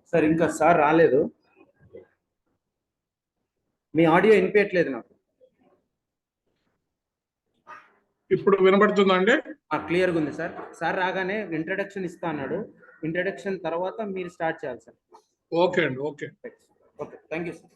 Sir ఇంకా sir రాలేదు. మీ audio వినిపించట్లేదు నాకు. ఇప్పుడు వినబడుతుందండి? క్లియర్గా ఉంది సార్. సార్ రాగానే ఇంట్రడక్షన్ ఇస్తా అన్నాడు. ఇంట్రడక్షన్ తర్వాత మీరు స్టార్ట్ చేయాలి సార్. ఓకే అండి. Okay okay, thank you sir.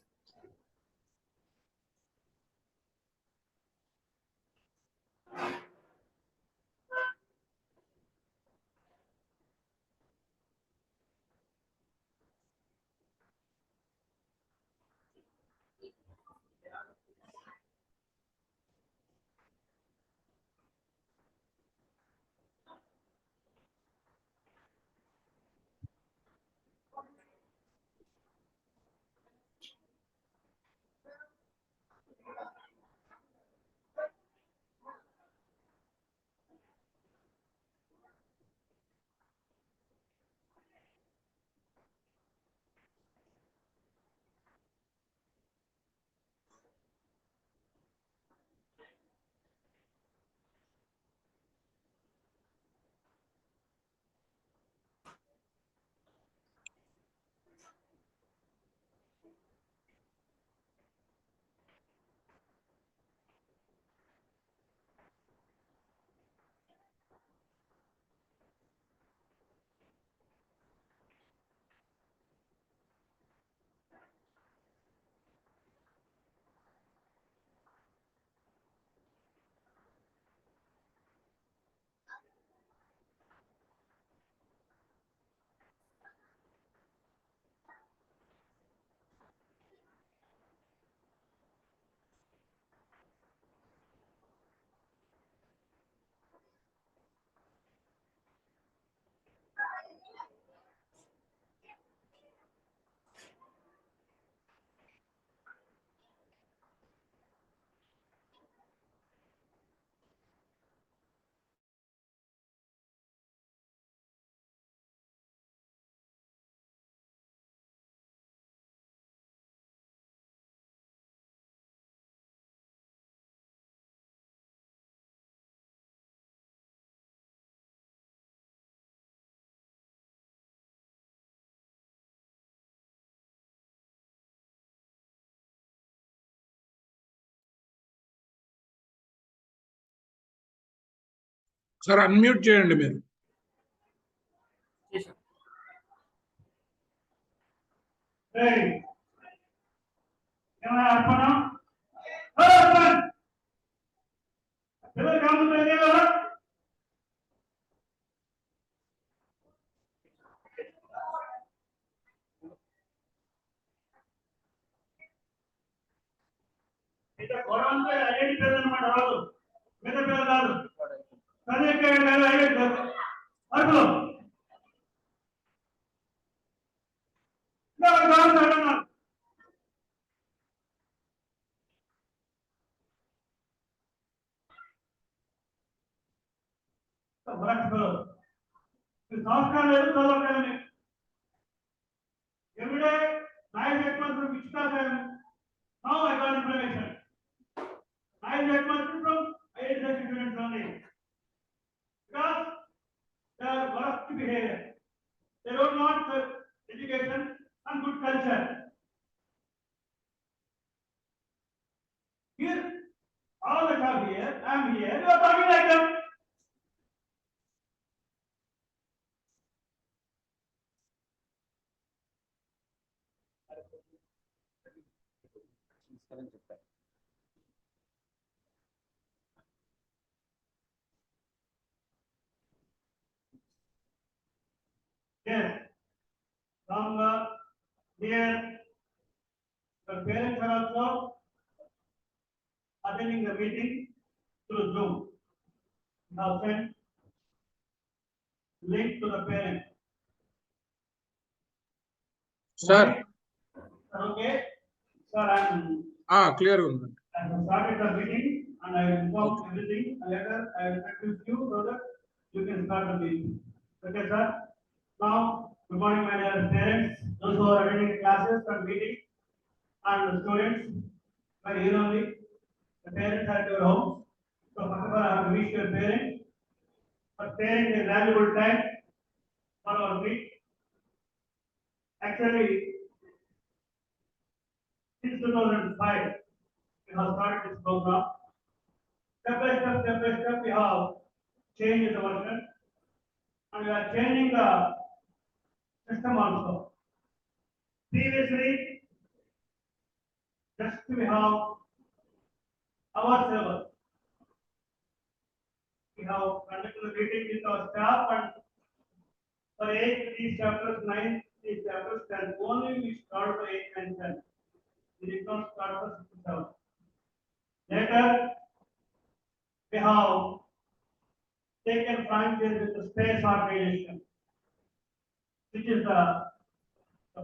Sir unmute చేయండి మీరు. Every day, nice headmaster from Wichita time. Now I got information. Nice headmaster from IIT students only. Because they are worst behavior. They don't want the education and good culture. Here, all that are here, I am here, you are talking like them. Yes, from here, the parents are also attending the meeting through Zoom. Now send link to the parent. Sir. Okay. Sir, clear. I have started the meeting and I will inform everything. Later, I will connect with you so that you can start the meeting. Okay, sir. Now, good morning, my dear parents, those who are attending the classes and meeting, and the students. By here only, the parents are at your home. So, first of all, I have to wish your parents. But parents is valuable time for our meet. Actually, since 2005, we have started this program. Step by step, we have changed the version, and we are changing the system also. Previously, just we have our syllabus. We have conducted a meeting with our staff, and for 8 these chapters, 9 these chapters, 10. Only we start for 8 and 10. We did not start for 6 and 7. Later, we have taken franchise with the space organization, which is the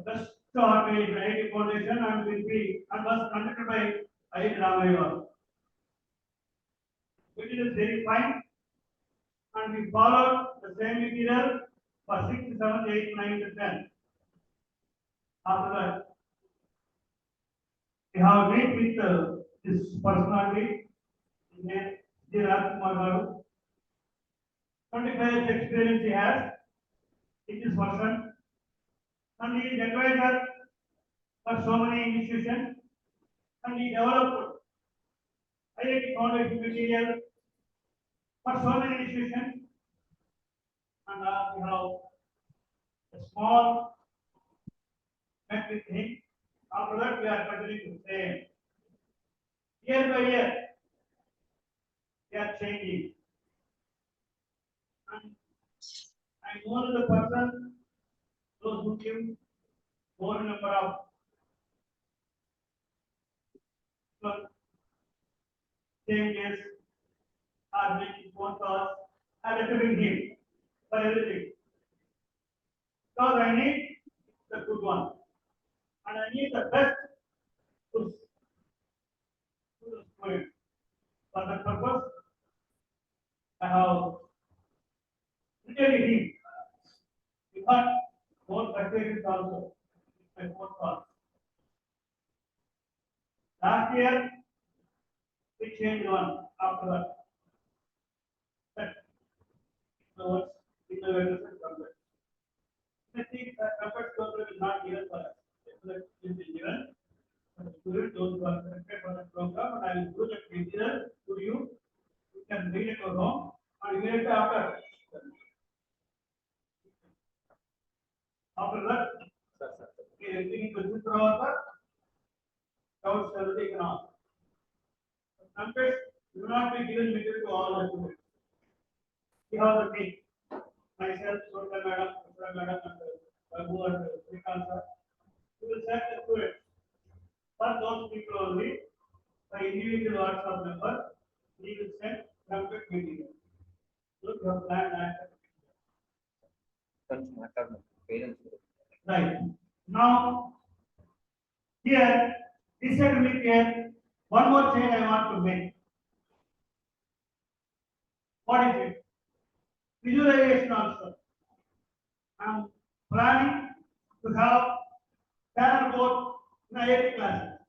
best organization, IIT Foundation, and will be and was conducted by IIT Ramayana. Which is very fine, and we followed the same material for 6, 7, 8, 9, to 10. After that, we have met with this personality, his name is Rajkumar Garu. 25 years experience he has in this person, and he is advisor for so many institutions, and he developed IIT Foundation material for so many institutions, and we have a small met with him. After that, we are continuing the same. Year by year, we are changing. And I know the person, those who give more number of changes are making phone calls, I recommend him for everything. Because I need the good one, and I need the best to the student. For that purpose, I have written him. We got more frustrations also. My phone calls. Last year, we changed one after that. But so what's in the evaluation complex? I think that complex program is not given for us. It is given for the students, those who are selected for the program, and I will do that material to you. You can read it at home, and immediately after. After that, everything is with our doubts, everything and all. Sometimes do not be given material to all the students. We have the team. Myself, Surya Madam, and Babu and Srikant sir. We will send the students. For those people only, by individual WhatsApp number, we will send complete material. Look, you have planned that. Right. Now, here, this academic year, one more change I want to make. What is it? Visualization also. I am planning to have panel board in IIT classes.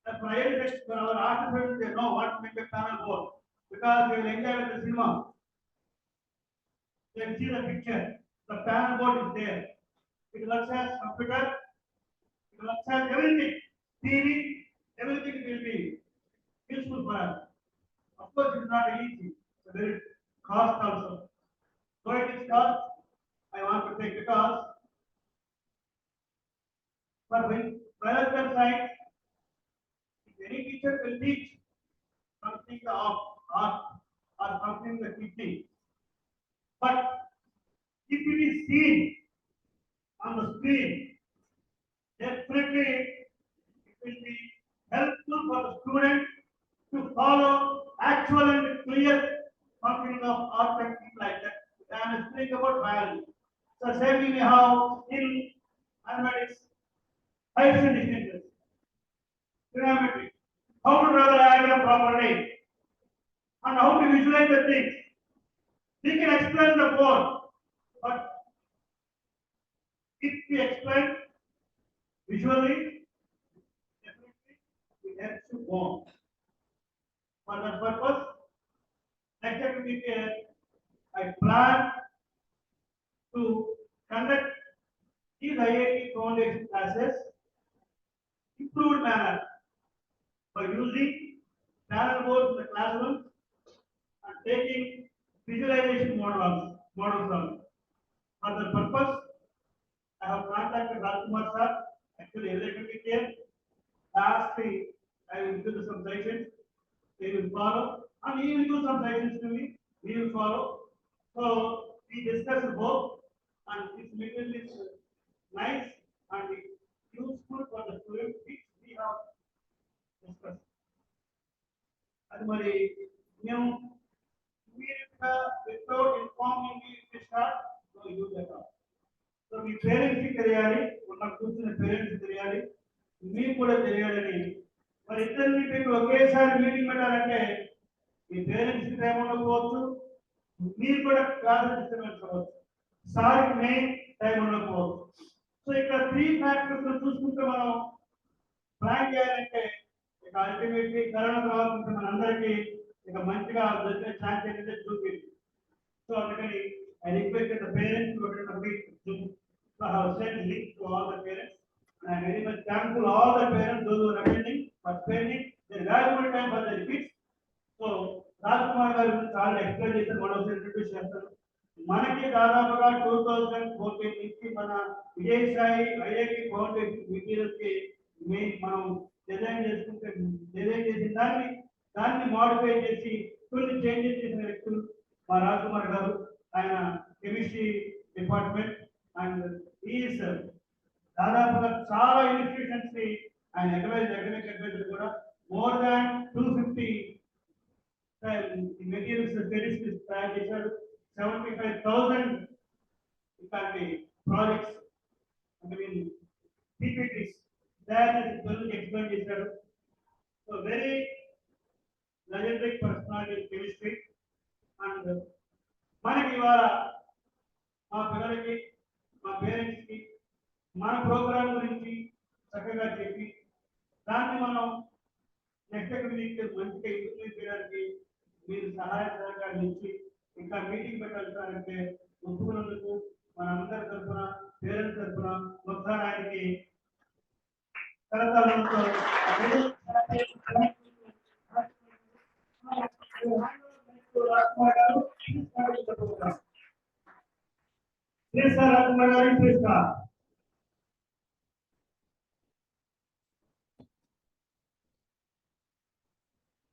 The priority for our artists, they know what to make a panel board because they will enjoy with the cinema. They will see the picture. The panel board is there. It will access computer. It will access everything. TV, everything will be useful for us. Of course, it is not easy. So there is cost also. So it is cost. I want to take because for biological science, if any teacher will teach something of art or something the teaching, but if it is seen on the screen, definitely it will be helpful for the student to follow actual and clear functioning of art and things like that. I am speaking about biology. So same we have in mathematics, heights and distances, trigonometry, how to draw the diagram properly, and how to visualize the things. We can explain the board, but if we explain visually, definitely we have to go. For that purpose, next academic year, I plan to conduct these IIT foundation classes improved manner by using panel boards in the classroom and taking visualization models on. For the purpose, I have contacted Rajkumar sir, actually electrically here. Lastly, I will give some suggestions. They will follow, and he will give some suggestions to me. We will follow. So we discussed both, and this material is nice and useful for the students which we have discussed. అది మరి మేము without informing me to start, no use at all. So మీ పేరెంట్స్కి తెలియాలి, ఉన్న కూర్చున్న parents తెలియాలి, మీకు కూడా తెలియాలని. మరి ఇద్దరిని మీకు ఒకేసారి మీటింగ్ పెట్టాలంటే మీ పేరెంట్స్కి టైం ఉండకపోవచ్చు, మీరు కూడా క్లాస్ డిస్టర్బెన్స్ అవ్వచ్చు, సార్కి మెయిన్ టైం ఉండకపోవచ్చు. సో ఇక్కడ 3 ఫ్యాక్టర్స్ చూసుకుంటే మనం ప్లాన్ చేయాలంటే ఇక అల్టిమేట్లీ కరోనా తర్వాత మనందరికీ ఇక మంచిగా దొరికిన ఛాన్స్ ఏంటంటే చూపింది. సో అందుకని I requested the parents to attend the meeting. So I have sent link to all the parents, and I am very much thankful all the parents those who are attending for spending their valuable time for their kids. So Rajkumar garu చాలా explain చేశారు, మనం introduce చేస్తారు. మనకి దాదాపుగా 2014 నుంచి మన Vijayasai IIT foundation materials కి మనం డిజైన్ చేసిన దాన్ని మోడిఫై చేసి కొన్ని చేంజెస్ చేసిన వ్యక్తులు మా రాజ్కుమార్ గారు. ఆయన కెమిస్ట్రీ డిపార్ట్మెంట్ అండ్ ఈస్ దాదాపుగా చాలా ఇన్స్టిట్యూషన్స్ ని ఆయన అకాడమిక్ అడ్వైజర్ కూడా మోర్ దాన్ 250 మెటీరియల్స్ స్టడీస్ తయారు చేశాడు. 75,000 ఇట్లాంటి ప్రాజెక్ట్స్ పీపీటీస్ తయారు చేసి ఎక్స్ప్లెయిన్ చేశాడు. So very legendary personality chemistry. And మనకి ఇవాళ మా పిల్లలకి మా పేరెంట్స్కి మన ప్రోగ్రామ్ గురించి చక్కగా చెప్పి దాన్ని మనం నెక్స్ట్ అకాడమిక్ మంచిగా ఇంప్లిమెంట్ చేయడానికి మీరు సహాయ సహకారాలు ఇచ్చి ఇంకా మీటింగ్ పెట్టాలంటే ఒప్పుకున్నందుకు మన అందరి తరఫున పేరెంట్స్ తరఫున ఒకసారి ఆయనకి కరతాళంతో Yes, sir, Rajkumar, please start.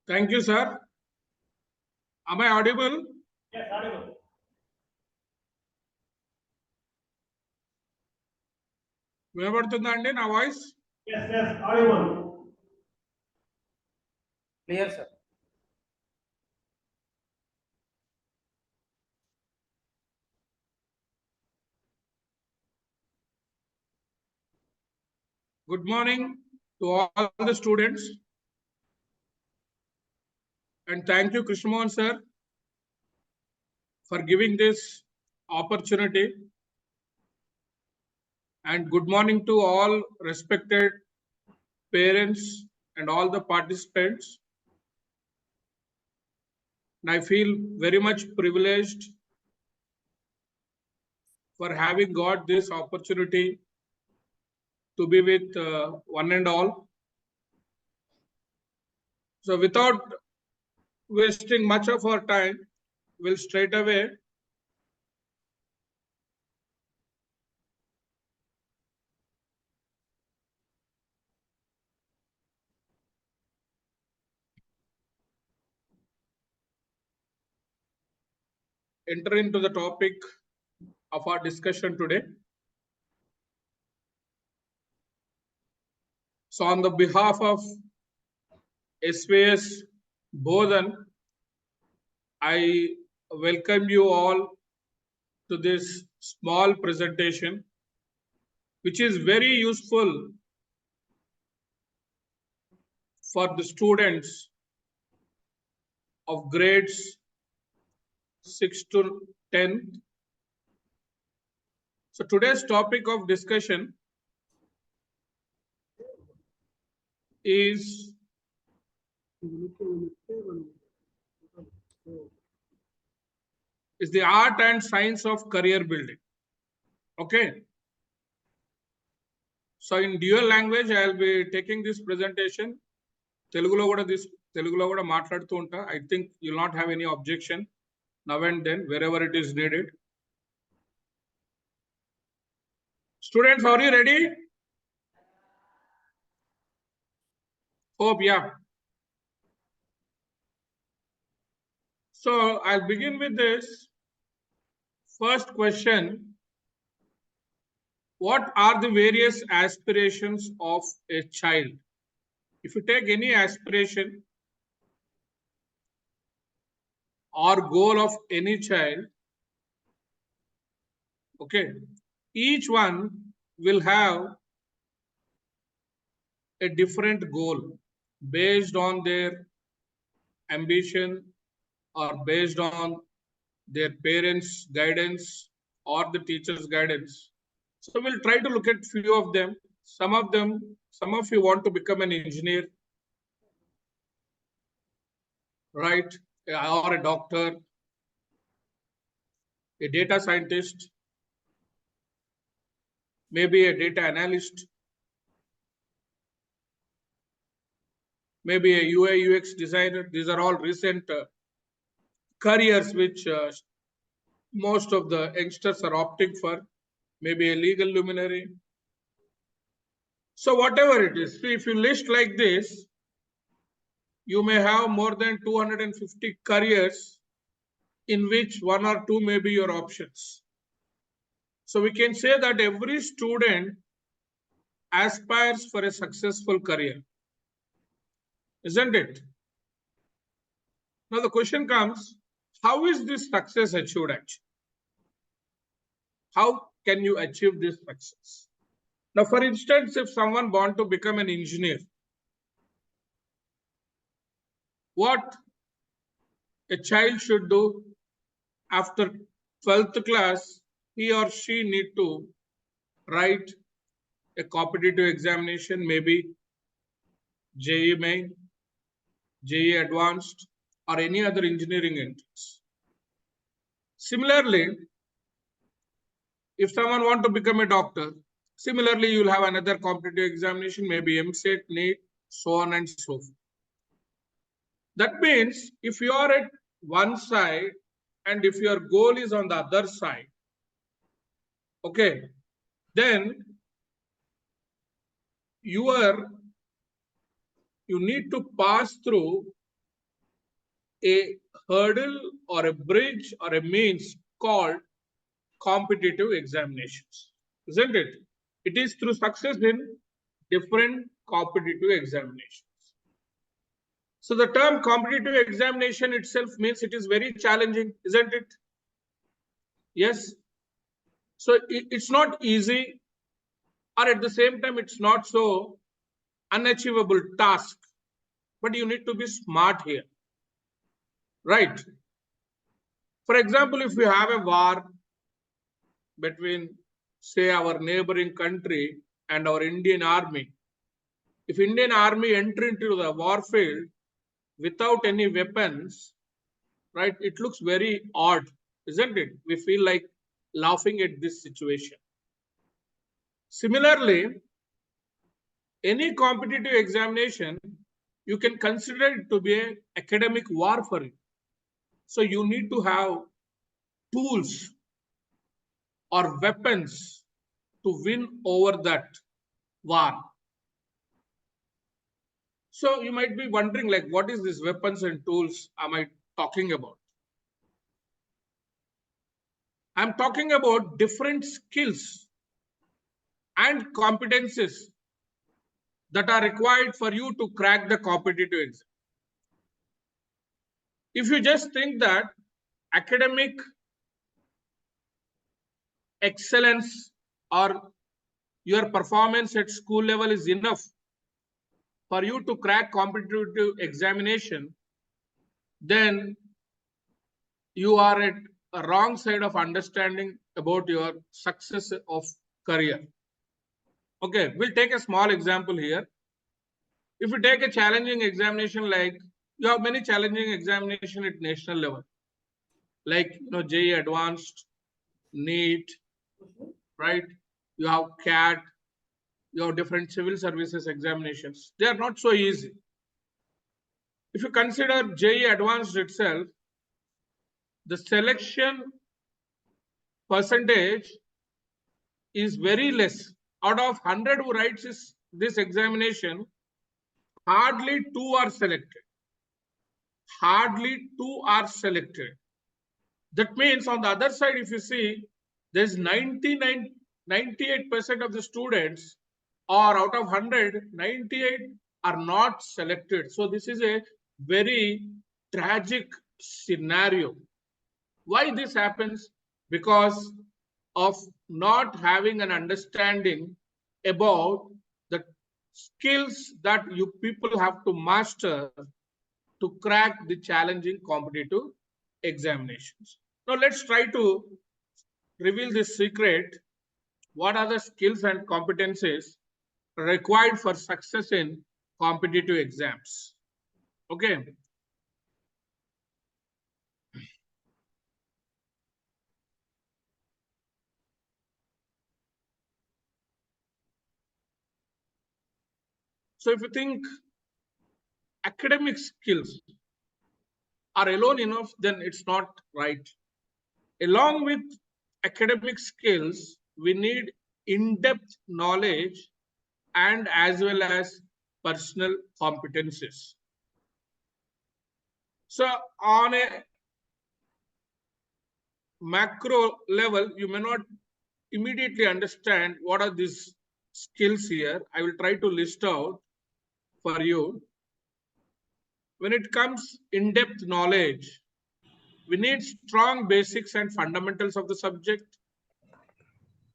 Thank you, sir. Am I audible? Yes, audible. వినబడుతుందా అండి నా voice? Yes, yes, audible. Clear, sir. Good morning to all the students, and thank you Krishnamohan sir for giving this opportunity, and good morning to all respected parents and all the participants. And I feel very much privileged for having got this opportunity to be with one and all. So without wasting much of our time, we'll straight away enter into the topic of our discussion today. So on the behalf of SVS Bodhan, I welcome you all to this small presentation, which is very useful for the students of grades 6 to 10th. So today's topic of discussion is the art and science of career building. Okay. So in dual language, I'll be taking this presentation. Telugulo kuda మాట్లాడుతూ ఉంటా. I think you'll not have any objection now and then, wherever it is needed. Students, are you ready? Hope, yeah. So I'll begin with this. First question. What are the various aspirations of a child? If you take any aspiration or goal of any child, okay, each one will have a different goal based on their ambition or based on their parents' guidance or the teacher's guidance. So we'll try to look at few of them. Some of you want to become an engineer, right? Or a doctor, a data scientist, maybe a data analyst, maybe a UI UX designer. These are all recent careers which most of the youngsters are opting for. Maybe a legal luminary. So whatever it is, see, if you list like this, you may have more than 250 careers in which one or two may be your options. So we can say that every student aspires for a successful career, isn't it? Now the question comes, how is this success achieved actually? How can you achieve this success? Now, for instance, if someone wants to become an engineer, what a child should do after 12th class, he or she need to write a competitive examination, maybe JEE Main, JEE Advanced, or any other engineering entrance. Similarly, if someone wants to become a doctor, similarly, you'll have another competitive examination, maybe MCET, NEET, so on and so forth. That means if you are at one side and if your goal is on the other side, okay, then you need to pass through a hurdle or a bridge or a means called competitive examinations, isn't it? It is through success in different competitive examinations. So the term competitive examination itself means it is very challenging, isn't it? Yes. So it's not easy, or at the same time, it's not so unachievable task, but you need to be smart here, right? For example, if we have a war between, say, our neighboring country and our Indian army, if Indian army enter into the war field without any weapons, right, it looks very odd, isn't it? We feel like laughing at this situation. Similarly, any competitive examination, you can consider it to be an academic warfare. So you need to have tools or weapons to win over that war. So you might be wondering, like, what is this weapons and tools am I talking about? I'm talking about different skills and competences that are required for you to crack the competitive exam. If you just think that academic excellence or your performance at school level is enough for you to crack competitive examination, then you are at a wrong side of understanding about your success of career. Okay, we'll take a small example here. If you take a challenging examination, like you have many challenging examination at national level, like JEE Advanced, NEET, right? You have CAT, your different civil services examinations. They are not so easy. If you consider JEE Advanced itself, the selection percentage is very less. Out of 100 who writes this examination, hardly 2 are selected. Hardly 2 are selected. That means on the other side, if you see, there's 98% of the students, or out of 100, 98 are not selected. So this is a very tragic scenario. Why this happens? Because of not having an understanding about the skills that you people have to master to crack the challenging competitive examinations. Now let's try to reveal this secret. What are the skills and competencies required for success in competitive exams? Okay. So if you think academic skills are alone enough, then it's not right. Along with academic skills, we need in-depth knowledge and as well as personal competencies. So on a macro level, you may not immediately understand what are these skills here. I will try to list out for you. When it comes in-depth knowledge, we need strong basics and fundamentals of the subject.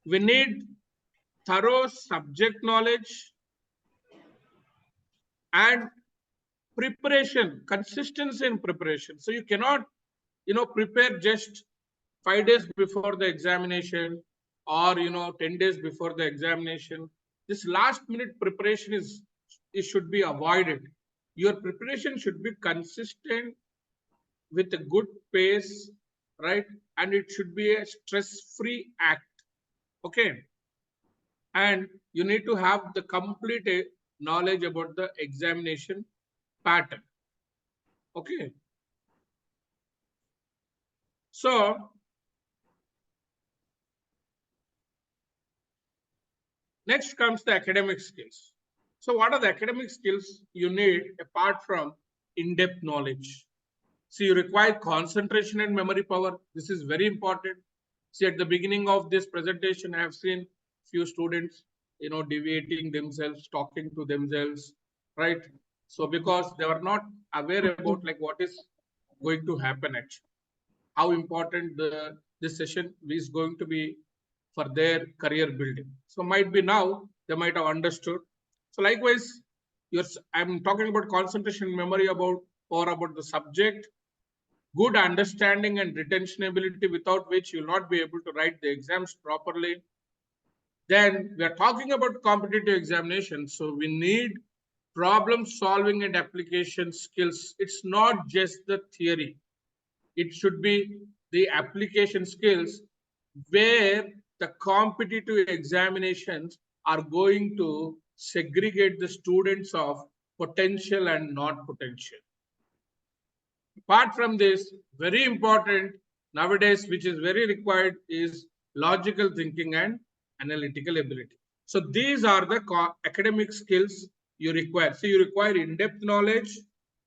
We need thorough subject knowledge and preparation, consistency in preparation. So you cannot, prepare just 5 days before the examination or 10 days before the examination. This last minute preparation it should be avoided. Your preparation should be consistent with a good pace, right? And it should be a stress-free act. Okay. And you need to have the complete knowledge about the examination pattern. Okay. So next comes the academic skills. So what are the academic skills you need apart from in-depth knowledge? So you require concentration and memory power. This is very important. See, at the beginning of this presentation, I have seen few students, deviating themselves, talking to themselves, right? So because they were not aware about like what is going to happen actually, how important this session is going to be for their career building. So might be now they might have understood. So likewise, I'm talking about concentration, memory about the subject, good understanding and retention ability, without which you will not be able to write the exams properly. Then we are talking about competitive examination. So we need problem solving and application skills. It's not just the theory. It should be the application skills where the competitive examinations are going to segregate the students of potential and not potential. Apart from this, very important nowadays, which is very required, is logical thinking and analytical ability. So these are the academic skills you require. So you require in-depth knowledge.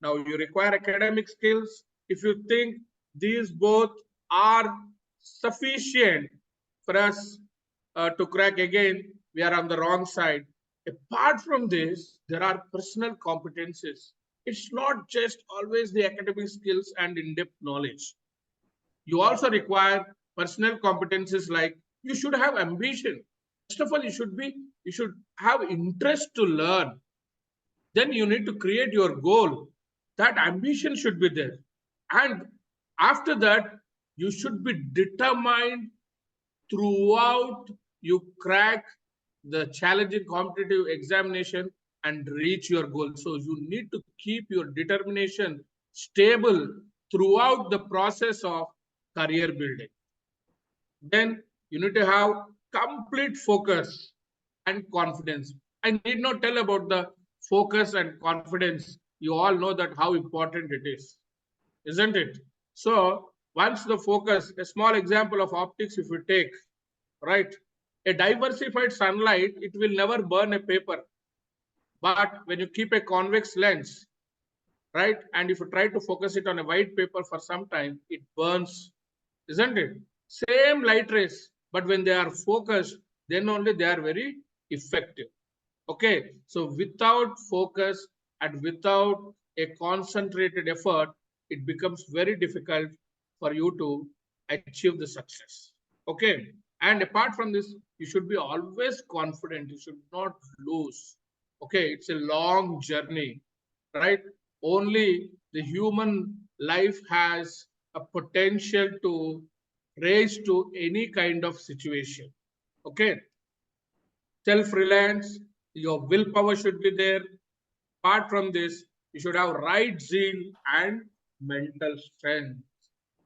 Now you require academic skills. If you think these both are sufficient for us to crack, again, we are on the wrong side. Apart from this, there are personal competencies. It's not just always the academic skills and in-depth knowledge. You also require personal competencies like you should have ambition. First of all, you should have interest to learn. Then you need to create your goal. That ambition should be there. And after that, you should be determined throughout you crack the challenging competitive examination and reach your goal. So you need to keep your determination stable throughout the process of career building. Then you need to have complete focus and confidence. I need not tell about the focus and confidence. You all know that how important it is, isn't it? So once the focus, a small example of optics, if you take, right, a diversified sunlight, it will never burn a paper. But when you keep a convex lens, right, and if you try to focus it on a white paper for some time, it burns, isn't it? Same light rays, but when they are focused, then only they are very effective. Okay, so without focus and without a concentrated effort, it becomes very difficult for you to achieve the success. Okay, and apart from this, you should be always confident. You should not lose. Okay, it's a long journey, right? Only the human life has a potential to raise to any kind of situation. Okay, self-reliance, your willpower should be there. Apart from this, you should have right zeal and mental strength.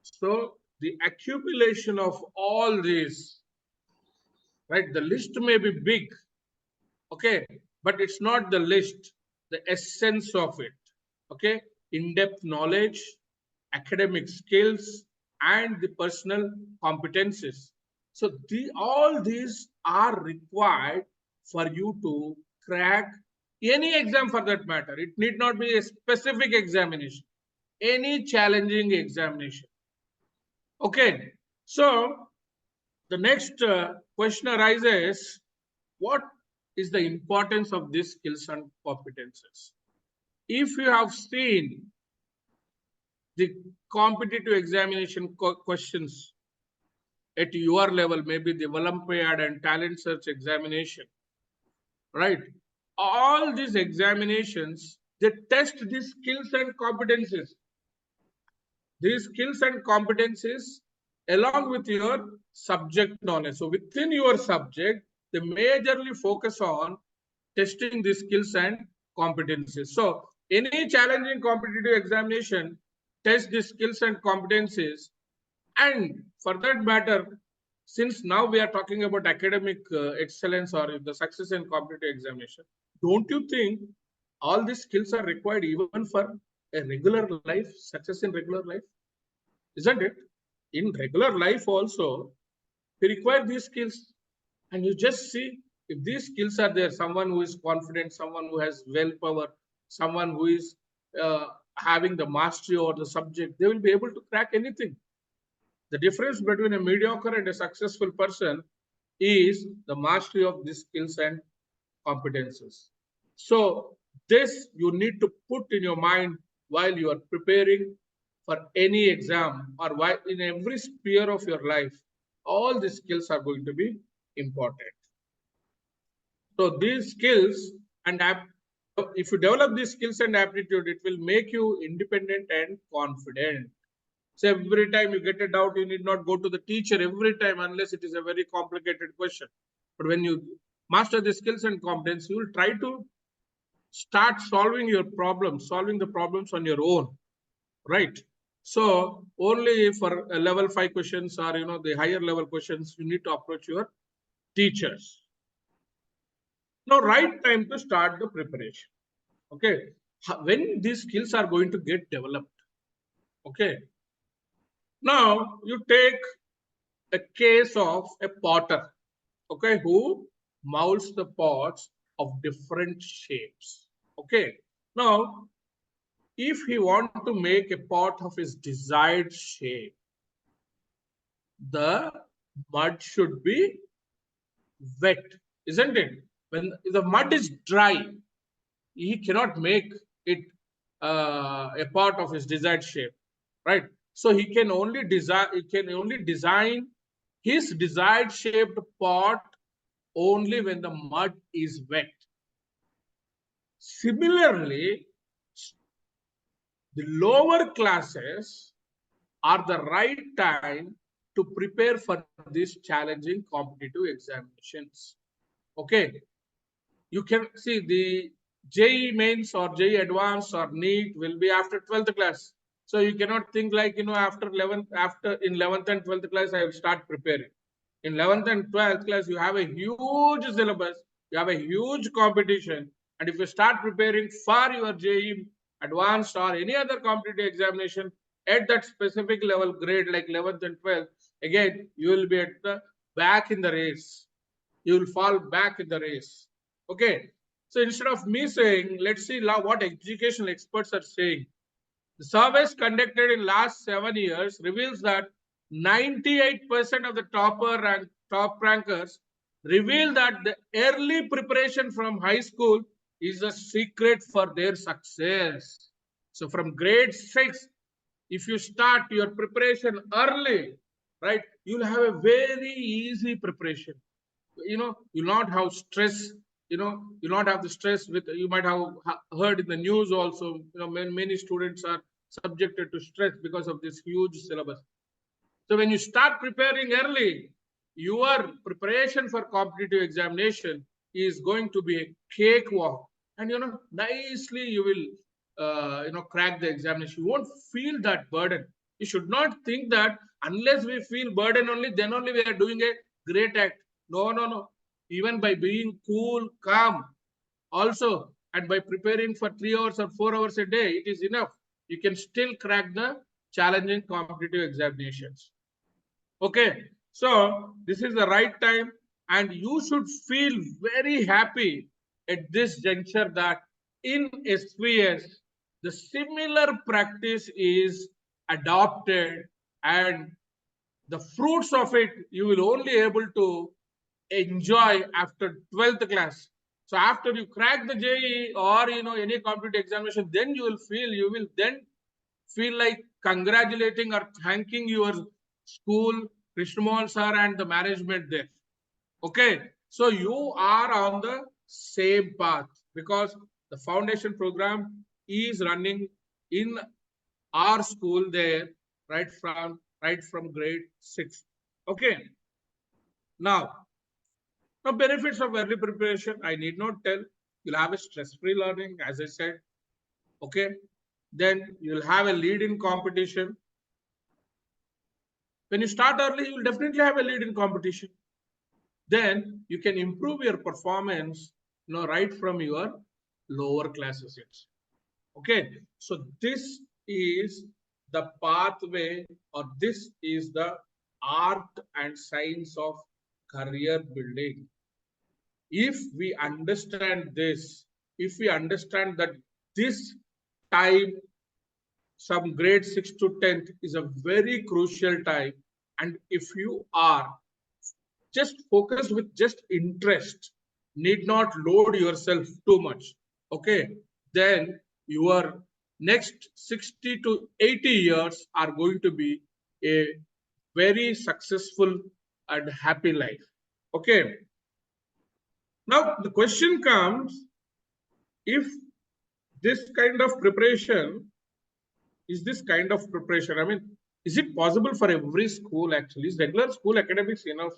So the accumulation of all these, right, the list may be big, okay, but it's not the list, the essence of it. Okay, in-depth knowledge, academic skills, and the personal competencies. So all these are required for you to crack any exam for that matter. It need not be a specific examination, any challenging examination. Okay, so the next question arises, what is the importance of these skills and competences? If you have seen the competitive examination questions at your level, maybe the Olympiad and talent search examination, right? All these examinations, they test these skills and competencies. These skills and competencies along with your subject knowledge. So within your subject, they majorly focus on testing these skills and competencies. So any challenging competitive examination test the skills and competencies. And for that matter, since now we are talking about academic excellence or the success in competitive examination, don't you think all these skills are required even for a regular life, success in regular life? Isn't it? In regular life also, we require these skills. And you just see if these skills are there, someone who is confident, someone who has willpower, someone who is having the mastery over the subject, they will be able to crack anything. The difference between a mediocre and a successful person is the mastery of these skills and competences. So this you need to put in your mind while you are preparing for any exam or while in every sphere of your life. All these skills are going to be important. So these skills and if you develop these skills and aptitude, it will make you independent and confident. So every time you get a doubt, you need not go to the teacher every time unless it is a very complicated question. But when you master the skills and competence, you will try to start solving the problems on your own, right? So only for level 5 questions or the higher level questions, you need to approach your teachers. Now, right time to start the preparation. Okay, when these skills are going to get developed. Okay, now you take a case of a potter, okay, who molds the pots of different shapes. Okay, now if he wants to make a pot of his desired shape, the mud should be wet, isn't it? When the mud is dry, he cannot make it a part of his desired shape, right? So he can only design his desired shaped pot only when the mud is wet. Similarly, the lower classes are the right time to prepare for these challenging competitive examinations. Okay, you can see the JEE mains or JEE advanced or NEET will be after 12th class. So you cannot think like, after in 11th and 12th class, I will start preparing. In 11th and 12th class, you have a huge syllabus. You have a huge competition. And if you start preparing for your JEE advanced or any other competitive examination at that specific level grade like 11th and 12th, again, you will be at the back in the race. You will fall back in the race. Okay. So instead of me saying, let's see what educational experts are saying. The surveys conducted in last 7 years reveals that 98% of the top rankers reveal that the early preparation from high school is a secret for their success. So from grade 6, if you start your preparation early, right, you'll have a very easy preparation. You'll not have stress. You'll not have the stress with, you might have heard in the news also, many students are subjected to stress because of this huge syllabus. So when you start preparing early, your preparation for competitive examination is going to be a cakewalk, and nicely you will crack the examination. You won't feel that burden. You should not think that unless we feel burden only, then only we are doing a great act. No. Even by being cool, calm, also, and by preparing for 3 hours or 4 hours a day, it is enough. You can still crack the challenging competitive examinations. Okay, so this is the right time, and you should feel very happy at this juncture that in SVS, the similar practice is adopted, and the fruits of it you will only able to enjoy after 12th class. So after you crack the JEE or any competitive examination, then you will then feel like congratulating or thanking your school, Krishnammohan sir, and the management there. Okay, so you are on the same path because the foundation program is running in our school there right from grade 6. Okay, now benefits of early preparation, I need not tell. You'll have a stress-free learning, as I said. Okay, then you'll have a lead in competition. When you start early, you'll definitely have a lead in competition. Then you can improve your performance, right from your lower classes. Okay, so this is the pathway, or this is the art and science of career building. If we understand this, if we understand that this time, some grade 6 to 10th, is a very crucial time, and if you are just focused with just interest, need not load yourself too much, okay, then your next 60 to 80 years are going to be a very successful and happy life. Okay, now the question comes, if this kind of preparation is this kind of preparation, I mean, is it possible for every school? Actually, is regular school academics enough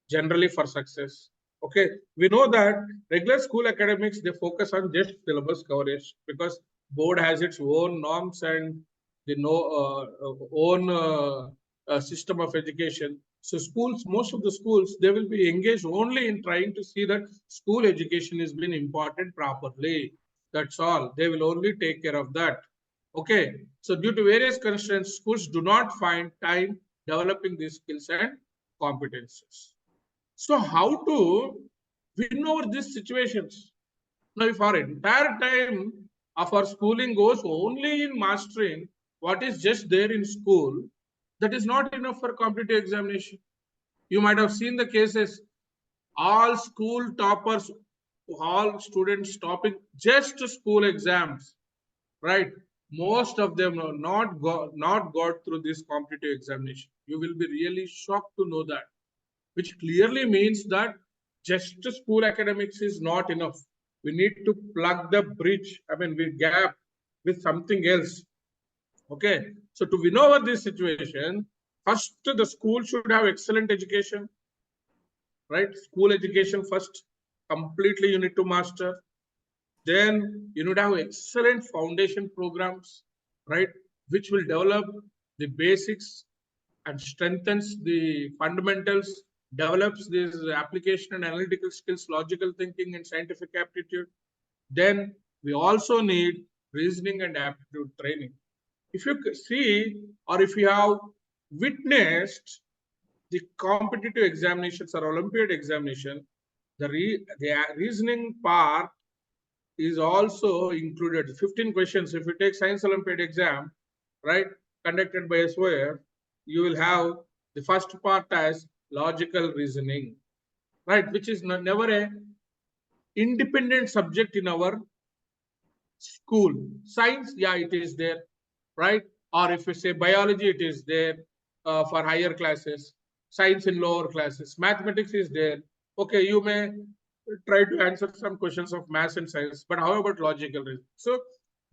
generally for success? Okay, we know that regular school academics, they focus on just syllabus coverage because board has its own norms and the own system of education. So schools, most of the schools, they will be engaged only in trying to see that school education is being imparted properly. That's all. They will only take care of that. Okay, so due to various constraints, schools do not find time developing these skills and competences. So how to win over these situations? Now, if our entire time of our schooling goes only in mastering what is just there in school, that is not enough for competitive examination. You might have seen the cases, all school toppers, all students topping just school exams, right? Most of them are not got through this competitive examination. You will be really shocked to know that, which clearly means that just school academics is not enough. We need to plug the bridge, I mean, with gap with something else. Okay, so to win over this situation, first the school should have excellent education, right? School education first, completely you need to master. Then you need to have excellent foundation programs, right, which will develop the basics and strengthens the fundamentals. develops this application and analytical skills, logical thinking, and scientific aptitude. Then we also need reasoning and aptitude training. If you see, or if you have witnessed the competitive examinations or Olympiad examination, the reasoning part is also included. 15 questions. If you take Science Olympiad exam, right, conducted by SOF, you will have the first part as logical reasoning, right, which is never a independent subject in our school. Science, yeah, it is there, right? Or if you say biology, it is there for higher classes. Science in lower classes. Mathematics is there. Okay, you may try to answer some questions of maths and science, but how about logical reasoning? So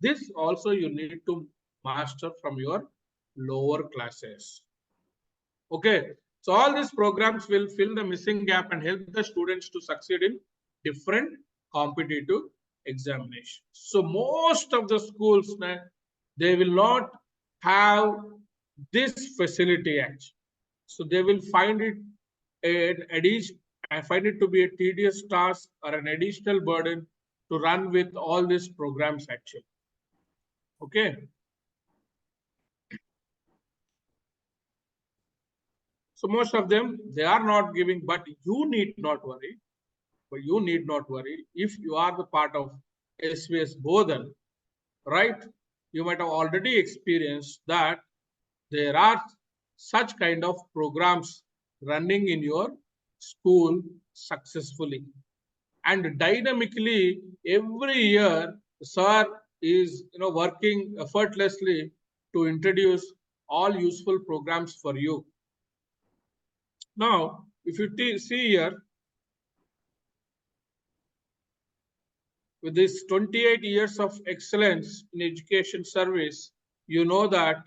this also you need to master from your lower classes. Okay, so all these programs will fill the missing gap and help the students to succeed in different competitive examinations. So most of the schools, they will not have this facility actually. So they will find it an addition. I find it to be a tedious task or an additional burden to run with all these programs actually. Okay. So most of them, they are not giving, but you need not worry. But you need not worry if you are the part of SVS Bodhan, right? You might have already experienced that there are such kind of programs running in your school successfully. And dynamically, every year, sir is working effortlessly to introduce all useful programs for you. Now, if you see here, with this 28 years of excellence in education service, you know that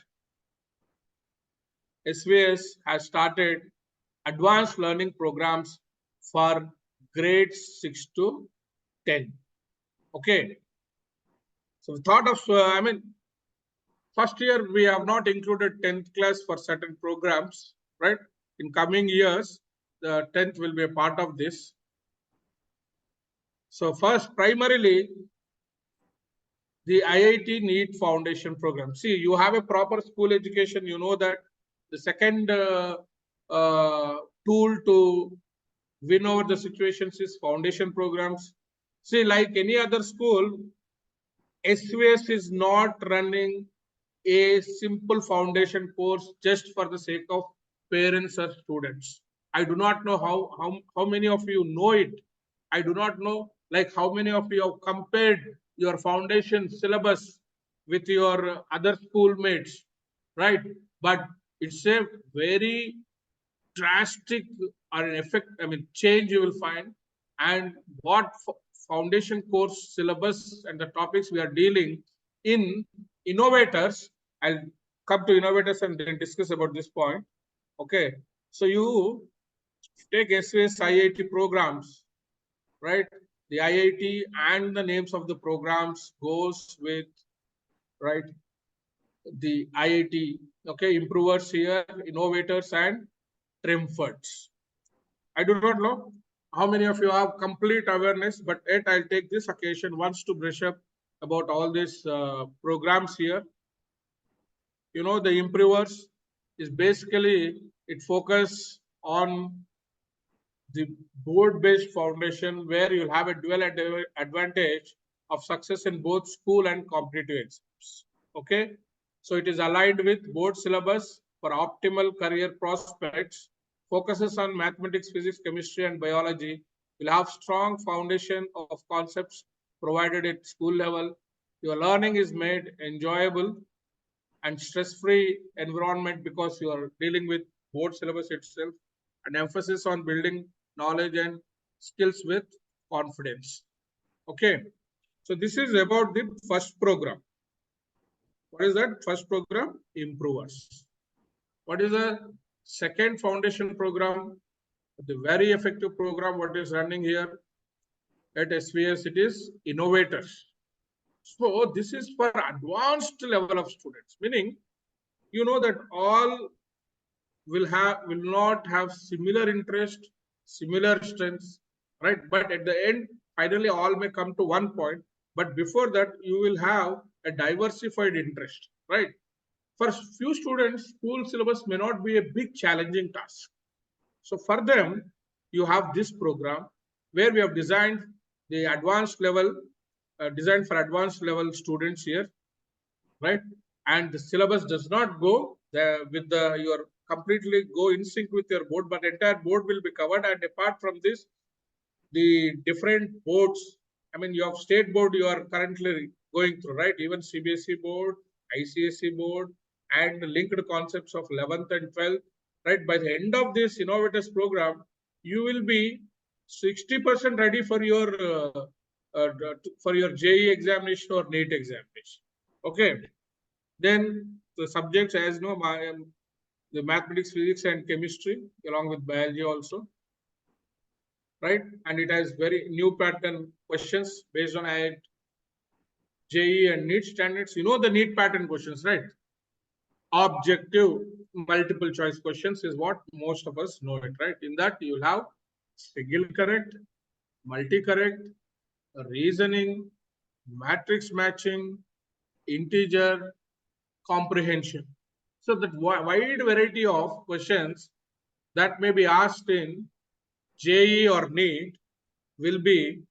SVS has started advanced learning programs for grades 6 to 10. Okay. So the thought of, first year we have not included 10th class for certain programs, right? In coming years, the 10th will be a part of this. So first, primarily, the IIT NEET Foundation program. See, you have a proper school education. You know that the second tool to win over the situations is foundation programs. See, like any other school, SVS is not running a simple foundation course just for the sake of parents or students. I do not know how many of you know it. I do not know like how many of you have compared your foundation syllabus with your other schoolmates, right? But it's a very drastic or an effect, change you will find. And what foundation course syllabus and the topics we are dealing in innovators, I'll come to innovators and then discuss about this point. Okay, so you take SVS IIT programs, right? The IIT and the names of the programs goes with, right, the IIT. Okay, improvers here, innovators and triumphants. I do not know how many of you have complete awareness, but yet I'll take this occasion once to brush up about all these programs here. You know, the improvers is basically, it focus on the board-based foundation where you'll have a dual advantage of success in both school and competitive exams. Okay, so it is aligned with board syllabus for optimal career prospects, focuses on mathematics, physics, chemistry, and biology. You'll have strong foundation of concepts provided at school level. Your learning is made enjoyable and stress-free environment because you are dealing with board syllabus itself, and emphasis on building knowledge and skills with confidence. Okay, so this is about the first program. What is that first program? Improvers. What is the second foundation program? The very effective program what is running here at SVS, it is innovators. So this is for advanced level of students, meaning you know that all will not have similar interest, similar strengths, right? But at the end, finally, all may come to one point. But before that, you will have a diversified interest, right? For few students, school syllabus may not be a big challenging task. So for them, you have this program where we have designed the advanced level, designed for advanced level students here, right? And the syllabus does not go with your completely go in sync with your board, but entire board will be covered. And apart from this, the different boards, I mean, you have state board you are currently going through, right? Even CBSE board, ICSE board, and linked concepts of 11th and 12th, right? By the end of this innovators program, you will be 60% ready for your JE examination or NEET examination. Okay. Then the subjects, as you know, the mathematics, physics, and chemistry, along with biology also, right? And it has very new pattern questions based on IIT, JE, and NEET standards. You know the NEET pattern questions, right? Objective multiple choice questions is what most of us know it, right? In that you'll have single correct, multi correct, reasoning, matrix matching, integer, comprehension. So that wide variety of questions that may be asked in JE or NEET will be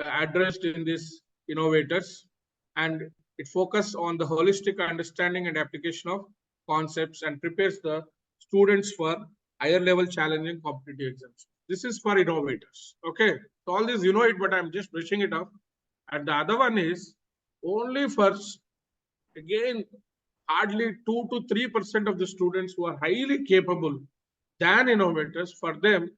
addressed in this innovators, and it focuses on the holistic understanding and application of concepts and prepares the students for higher level challenging competitive exams. This is for innovators. Okay, so all this you know it, but I'm just brushing it off. And the other one is only for, again, hardly 2 to 3% of the students who are highly capable than innovators. For them,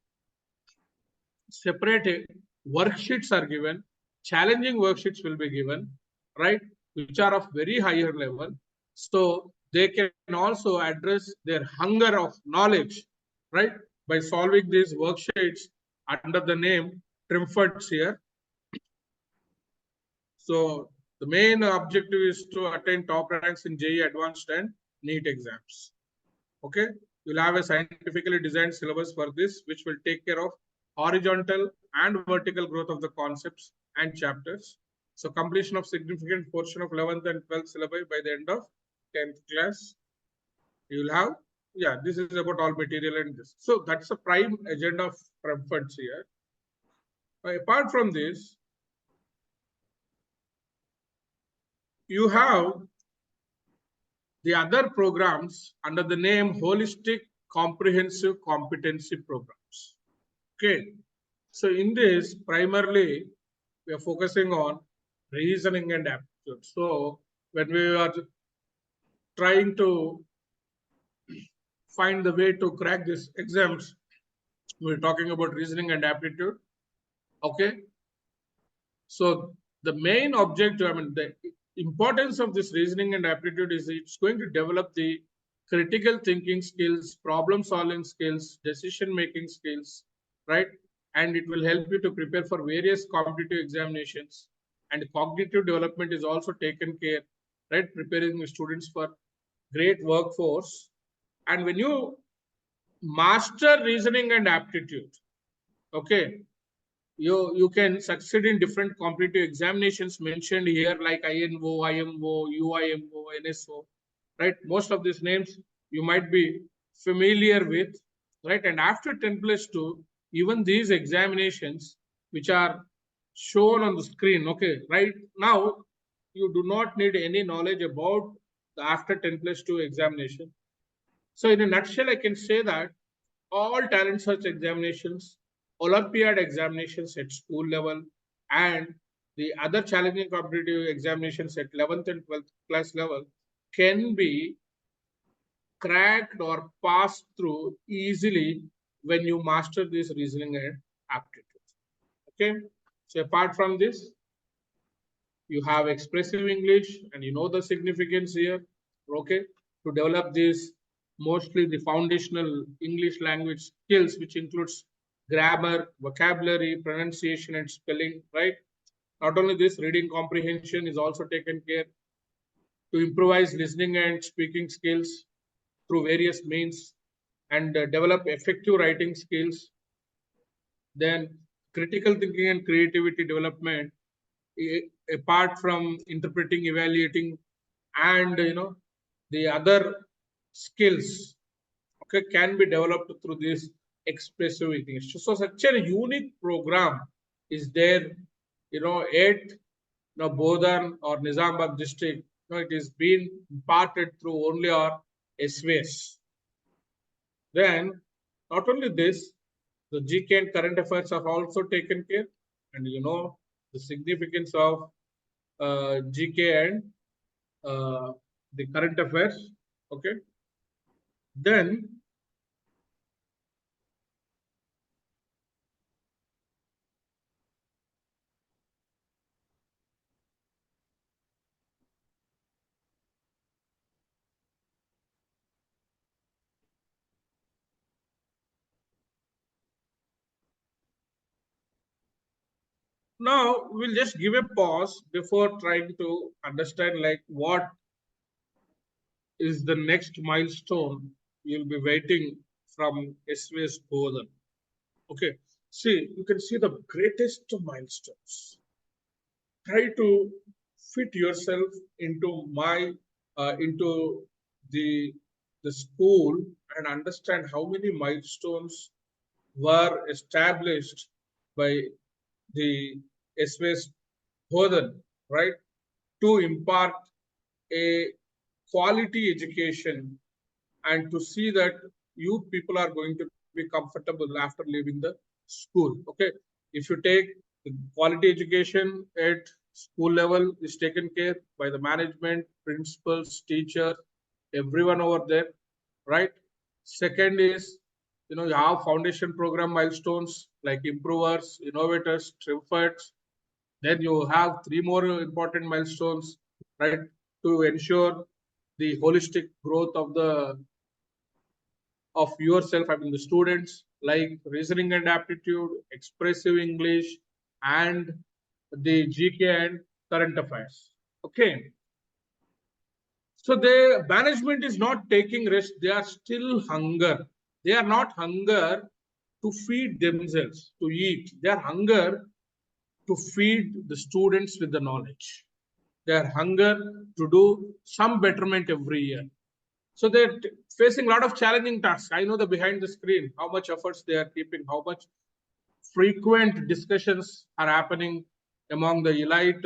separate worksheets are given, challenging worksheets will be given, right, which are of very higher level. So they can also address their hunger of knowledge, right, by solving these worksheets under the name Trimfords here. So the main objective is to attain top ranks in JEE Advanced and NEET exams. Okay, you'll have a scientifically designed syllabus for this, which will take care of horizontal and vertical growth of the concepts and chapters. So completion of significant portion of 11th and 12th syllabi by the end of 10th class. You will have, yeah, this is about all material and this. So that's the prime agenda of Trimfords here. Apart from this, you have the other programs under the name Holistic Comprehensive Competency Programs. Okay, so in this, primarily, we are focusing on reasoning and aptitude. So when we are trying to find the way to crack these exams, we're talking about reasoning and aptitude. Okay, so the main objective, I mean, the importance of this reasoning and aptitude is it's going to develop the critical thinking skills, problem solving skills, decision making skills, right? And it will help you to prepare for various competitive examinations. And cognitive development is also taken care, right? Preparing the students for great workforce. And when you master reasoning and aptitude, okay, you can succeed in different competitive examinations mentioned here, like INO, IMO, UIMO, NSO, right? Most of these names you might be familiar with, right? And after 10+2, even these examinations which are shown on the screen, okay, right now you do not need any knowledge about the after 10+2 examination. So in a nutshell, I can say that all talent search examinations, Olympiad examinations at school level, and the other challenging competitive examinations at 11th and 12th class level can be cracked or passed through easily when you master this reasoning and aptitude. Okay, so apart from this, you have expressive English, and you know the significance here. Okay, to develop this, mostly the foundational English language skills, which includes grammar, vocabulary, pronunciation, and spelling, right? Not only this, reading comprehension is also taken care, to improvise listening and speaking skills through various means, and develop effective writing skills. Then critical thinking and creativity development, apart from interpreting, evaluating, and the other skills, okay, can be developed through this expressive English. So such a unique program is there, at Bodhan or Nizamabad district. It is being imparted through only our SVS. Then, not only this, the GK and current affairs are also taken care, and the significance of GK and the current affairs. Okay, then now we'll just give a pause before trying to understand like what is the next milestone you'll be waiting from SVS Bodhan. Okay, see, you can see the greatest milestones. Try to fit yourself into into the school and understand how many milestones were established by the SVS Bodhan, right, to impart a quality education and to see that you people are going to be comfortable after leaving the school. Okay, if you take the quality education at school level is taken care by the management, principals, teachers, everyone over there, right? Second is, you have foundation program milestones like improvers, innovators, triumphants. Then you have three more important milestones, right, to ensure the holistic growth of yourself, I mean the students, like reasoning and aptitude, expressive English, and the GK and current affairs. Okay. So the management is not taking rest, they are still hunger. They are not hunger to feed themselves, to eat. They are hunger to feed the students with the knowledge. They are hunger to do some betterment every year. So they're facing a lot of challenging tasks. I know the behind the screen, how much efforts they are keeping, how much frequent discussions are happening among the elite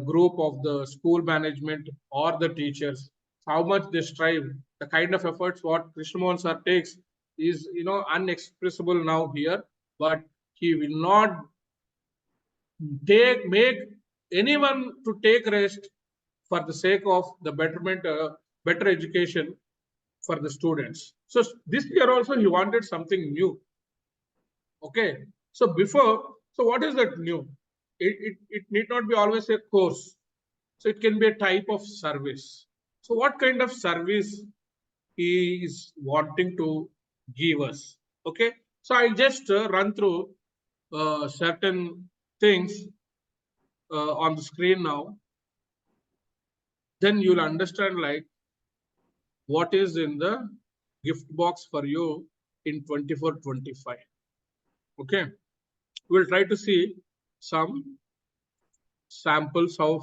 group of the school management or the teachers, how much they strive, the kind of efforts what Krishnamohan sir takes is unexpressible now here, but he will not make anyone to take rest for the sake of the betterment, better education for the students. So this year also he wanted something new. Okay. So what is that new? It need not be always a course. So it can be a type of service. So what kind of service he is wanting to give us? Okay. So I just run through certain things on the screen now. Then you'll understand like what is in the gift box for you in 24-25. Okay, we'll try to see some samples of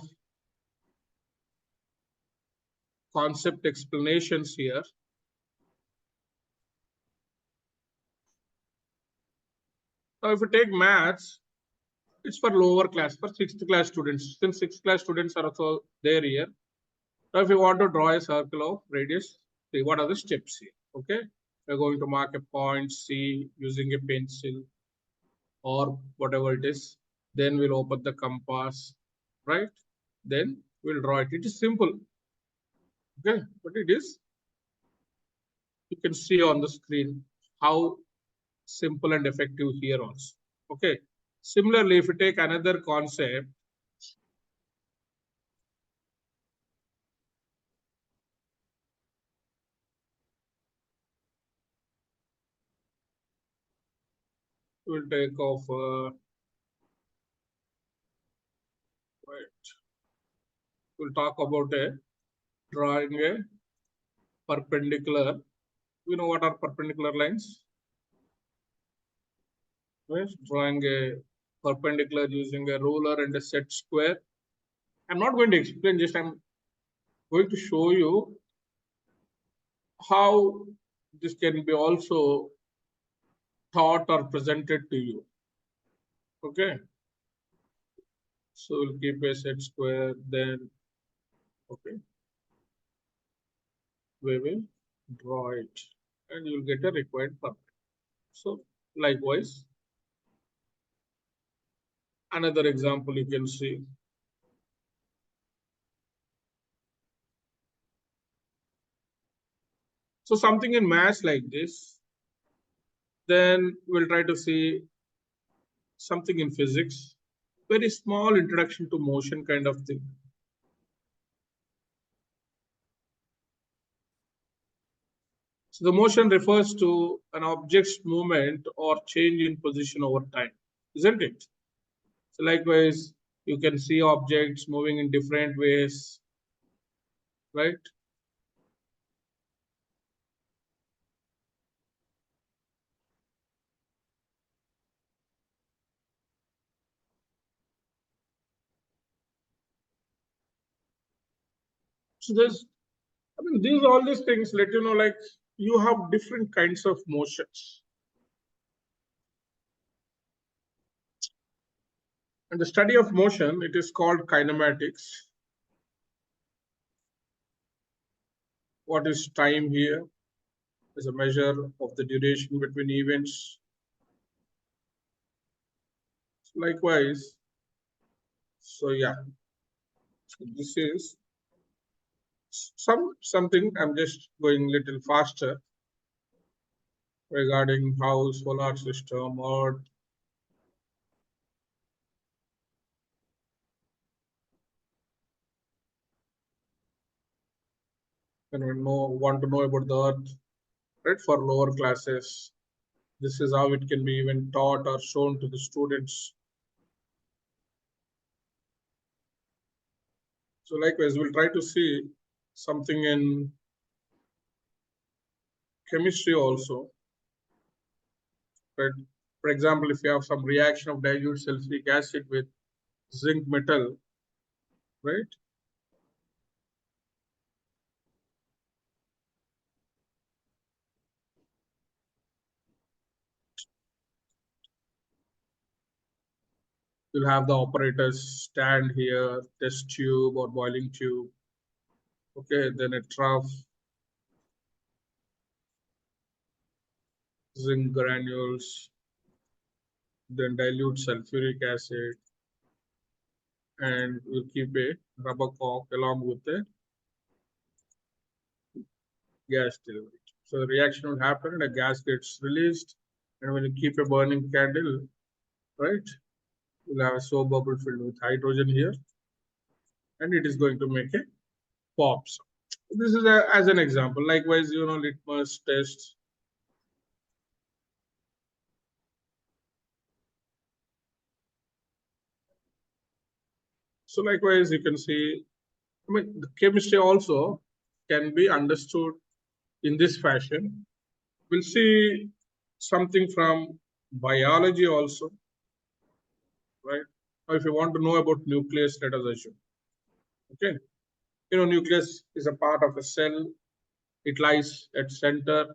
concept explanations here. Now if you take maths, it's for lower class, for 6th class students, since 6th class students are also there here. Now if you want to draw a circle of radius, see what are the steps here. Okay, we're going to mark a point C using a pencil or whatever it is. Then we'll open the compass, right? Then we'll draw it. It is simple. Okay, but it is, you can see on the screen how simple and effective here also. Okay, similarly, if you take another concept, we'll take off right. We'll talk about a drawing a perpendicular We know what are perpendicular lines. Right? Drawing a perpendicular using a ruler and a set square. I'm not going to explain, just I'm going to show you how this can be also taught or presented to you. Okay. So we'll keep a set square, then okay, we will draw it and you'll get a required perpendicular. So likewise, another example you can see. So something in maths like this, then we'll try to see something in physics, very small introduction to motion kind of thing. So the motion refers to an object's movement or change in position over time, isn't it? So likewise, you can see objects moving in different ways, right? So there's, I mean, all these things let you know, like you have different kinds of motions. And the study of motion, it is called kinematics. What is time here? Is a measure of the duration between events. So likewise, so yeah, so this is something I'm just going a little faster regarding how solar system or want to know about the earth, right? For lower classes, this is how it can be even taught or shown to the students. So likewise, we'll try to see something in chemistry also. Right? For example, if you have some reaction of dilute sulfuric acid with zinc metal, right? You'll have the operators stand here, test tube or boiling tube. Okay, then a trough, zinc granules, then dilute sulfuric acid, and we'll keep a rubber cork along with the gas delivery. So the reaction will happen and a gas gets released. And when you keep a burning candle, right, you'll have a soap bubble filled with hydrogen here. And it is going to make a pop. This is as an example. Likewise, litmus test. So likewise, you can see, I mean, the chemistry also can be understood in this fashion. We'll see something from biology also, right? Or if you want to know about nucleus, let us assume. Okay. Nucleus is a part of a cell. It lies at center,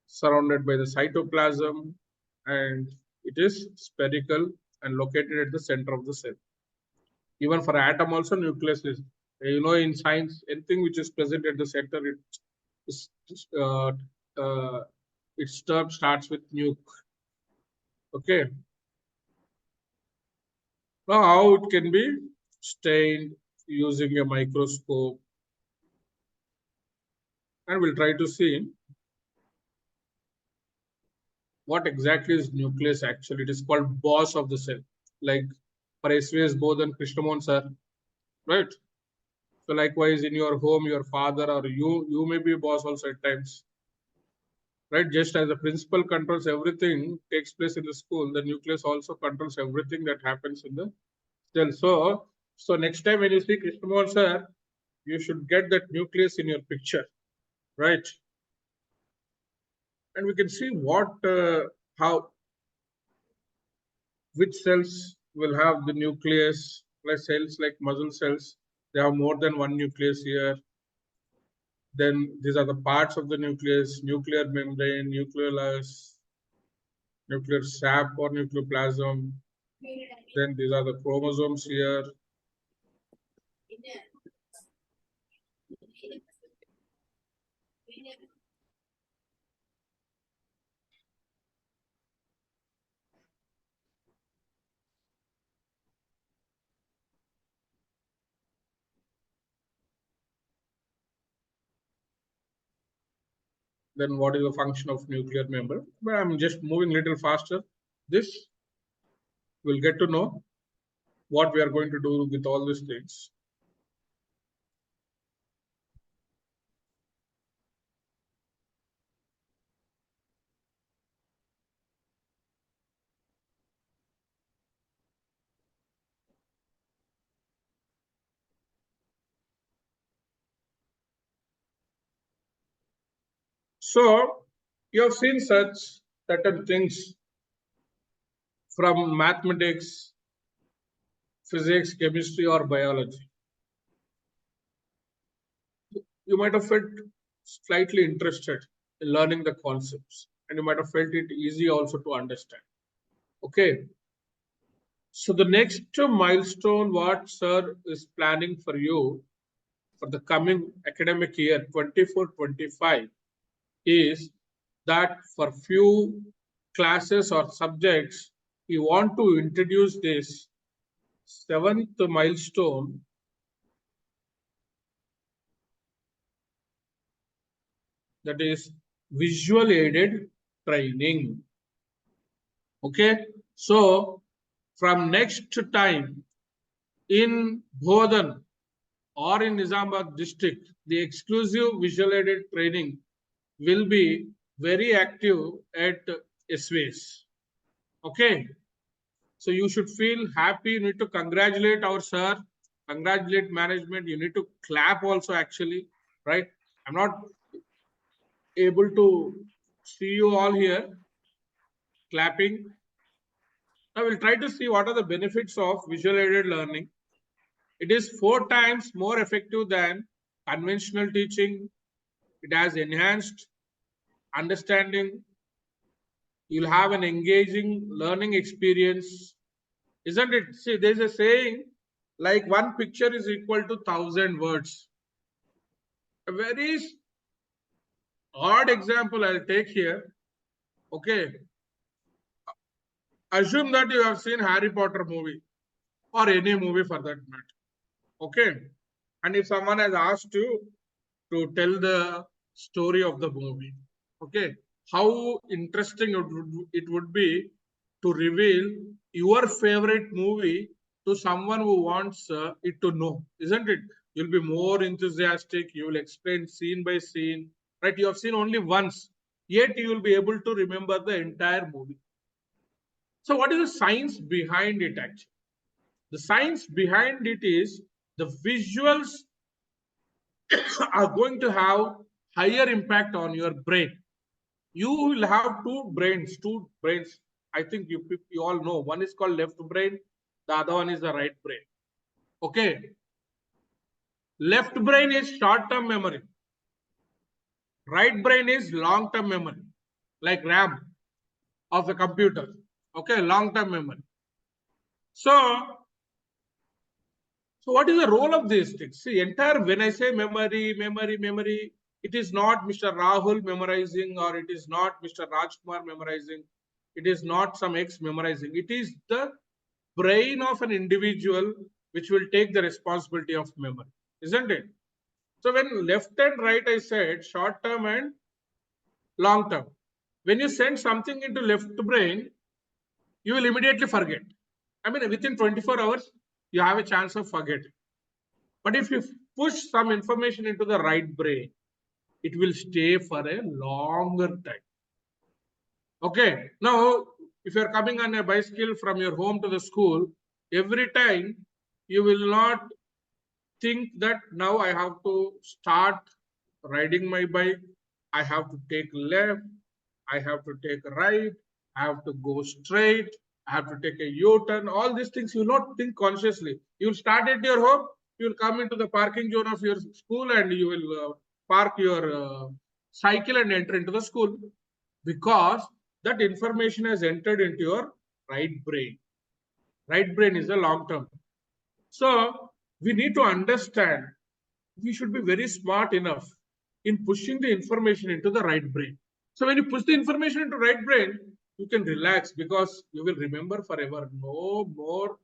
surrounded by the cytoplasm, and it is spherical and located at the center of the cell. Even for atom also, nucleus is, in science, anything which is present at the center, its term starts with nuke. Okay. Now, how it can be stained using a microscope, and we'll try to see what exactly is nucleus actually. It is called boss of the cell, like for SVS Bodh and Krishnamon sir, right? So likewise, in your home, your father or you may be a boss also at times, right? Just as the principal controls everything takes place in the school, the nucleus also controls everything that happens in the cell. So next time when you see Krishnamon sir, you should get that nucleus in your picture. right? And we can see what, how, which cells will have the nucleus, like cells like muscle cells. They have more than one nucleus here. Then these are the parts of the nucleus: nuclear membrane, nucleolus, nuclear sap or nucleoplasm. Then these are the chromosomes here. Then what is the function of nuclear membrane? But I'm just moving a little faster. This we'll get to know what we are going to do with all these things. So you have seen such certain things from mathematics, physics, chemistry, or biology. You might have felt slightly interested in learning the concepts, and you might have felt it easy also to understand. Okay. So the next milestone, what sir is planning for you for the coming academic year 24-25 is that for few classes or subjects, we want to introduce this seventh milestone, that is visual aided training. Okay, so from next time in Bodhan or in Nizamabad district, the exclusive visual aided training will be very active at SVS. Okay, so you should feel happy. You need to congratulate our sir, congratulate management. You need to clap also, actually, right? I'm not able to see you all here clapping. I will try to see what are the benefits of visual aided learning. It is 4 times more effective than conventional teaching. It has enhanced understanding. You'll have an engaging learning experience, isn't it? See, there's a saying like one picture is equal to 1,000 words. A very odd example I'll take here. Okay, assume that you have seen Harry Potter movie or any movie for that matter. Okay, and if someone has asked you to tell the story of the movie, okay, how interesting it would be to reveal your favorite movie to someone who wants it to know, isn't it? You'll be more enthusiastic. You will explain scene by scene, right? You have seen only once, yet you will be able to remember the entire movie. So what is the science behind it actually? The science behind it is the visuals are going to have higher impact on your brain. You will have two brains. I think you all know. One is called left brain, the other one is the right brain. Okay. Left brain is short-term memory. Right brain is long-term memory, like RAM of a computer. Okay, long-term memory. So what is the role of these things? See, when I say memory, it is not Mr. Rahul memorizing, or it is not Mr. Rajkumar memorizing. It is not some ex memorizing. It is the brain of an individual which will take the responsibility of memory, isn't it? So when left and right, I said short term and long term. When you send something into left brain, you will immediately forget. I mean, within 24 hours, you have a chance of forgetting. But if you push some information into the right brain, it will stay for a longer time. Okay. Now, if you're coming on a bicycle from your home to the school, every time you will not think that now I have to start riding my bike, I have to take left, I have to take right, I have to go straight, I have to take a U-turn. All these things you will not think consciously. You will start at your home, you will come into the parking zone of your school, and you will park your cycle and enter into the school, because that information has entered into your right brain. Right brain is the long term. So we need to understand, we should be very smart enough in pushing the information into the right brain. So when you push the information into right brain, you can relax, because you will remember forever. No more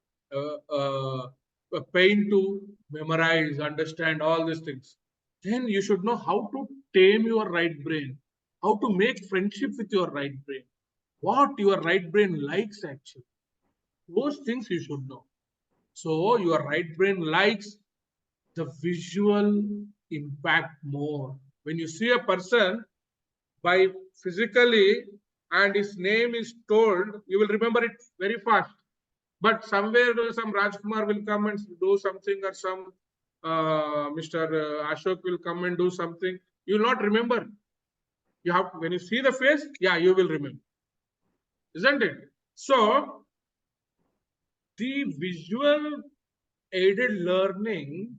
pain to memorize, understand all these things. Then you should know how to tame your right brain, how to make friendship with your right brain, what your right brain likes actually. Those things you should know. So your right brain likes the visual impact more. When you see a person by physically and his name is told, you will remember it very fast. But somewhere some Rajkumar will come and do something, or some Mr. Ashok will come and do something. You will not remember. You have, when you see the face, yeah, you will remember, isn't it? So the visual aided learning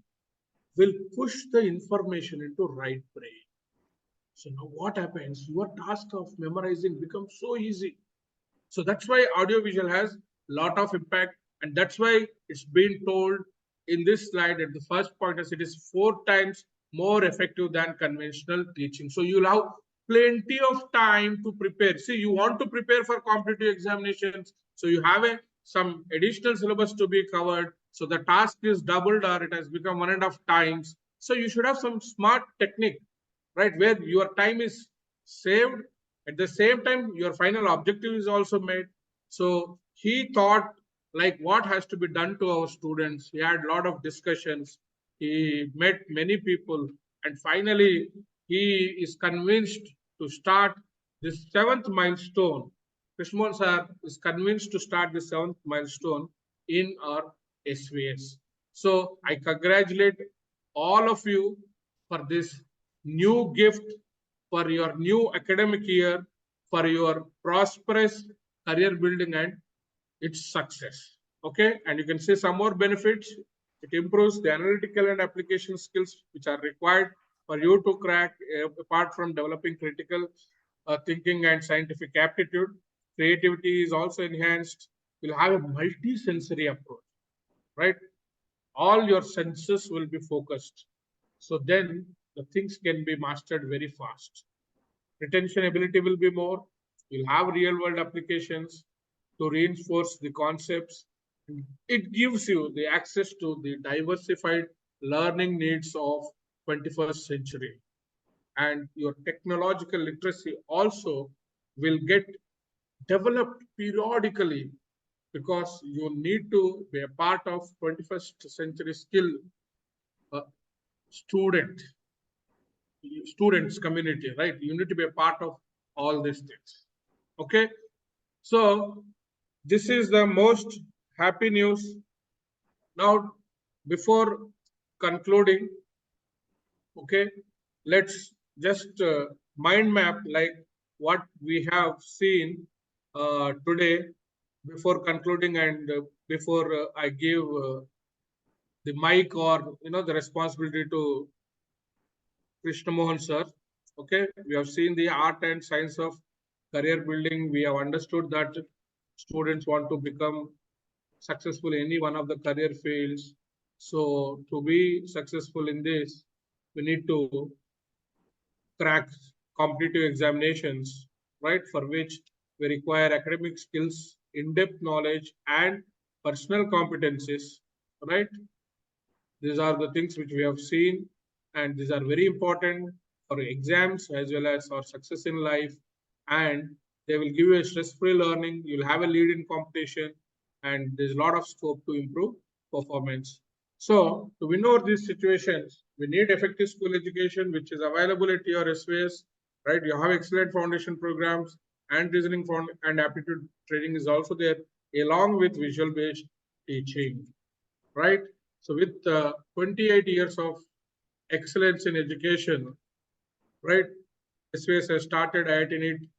will push the information into right brain. So now what happens? Your task of memorizing becomes so easy. So that's why audiovisual has a lot of impact, and that's why it's been told in this slide at the first point as it is 4 times more effective than conventional teaching. So you'll have plenty of time to prepare. See, you want to prepare for competitive examinations, so you have some additional syllabus to be covered. So the task is doubled, or it has become 1.5 times. So you should have some smart technique, right, where your time is saved, at the same time your final objective is also made. So he thought, like, what has to be done to our students. He had a lot of discussions, he met many people, and finally he is convinced to start this 7th milestone. Krishnan sir is convinced to start the 7th milestone in our SVS. So I congratulate all of you for this new gift, for your new academic year, for your prosperous career building and its success. Okay, and you can see some more benefits. It improves the analytical and application skills which are required for you to crack, apart from developing critical thinking and scientific aptitude. Creativity is also enhanced. You'll have a multi-sensory approach, right? All your senses will be focused. So then the things can be mastered very fast. Retention ability will be more. You'll have real world applications to reinforce the concepts. It gives you the access to the diversified learning needs of 21st century. And your technological literacy also will get developed periodically, because you need to be a part of 21st century skill uh, student students community, right? You need to be a part of all these things. Okay, so this is the most happy news. Now, before concluding, okay, let's just mind map like what we have seen today before concluding, and before I give the mic, or the responsibility to Krishna Mohan sir. Okay, we have seen the art and science of career building. We have understood that students want to become successful in any one of the career fields. So to be successful in this, we need to crack competitive examinations, right? For which we require academic skills, in-depth knowledge, and personal competencies, right? These are the things which we have seen, and these are very important for exams as well as for success in life. And they will give you a stress-free learning. You'll have a lead in competition, and there's a lot of scope to improve performance. So to win over these situations, we need effective school education, which is available at your SVS, right? You have excellent foundation programs, and reasoning and aptitude training is also there, along with visual-based teaching, right? So with 28 years of excellence in education, right? SVS has started IIT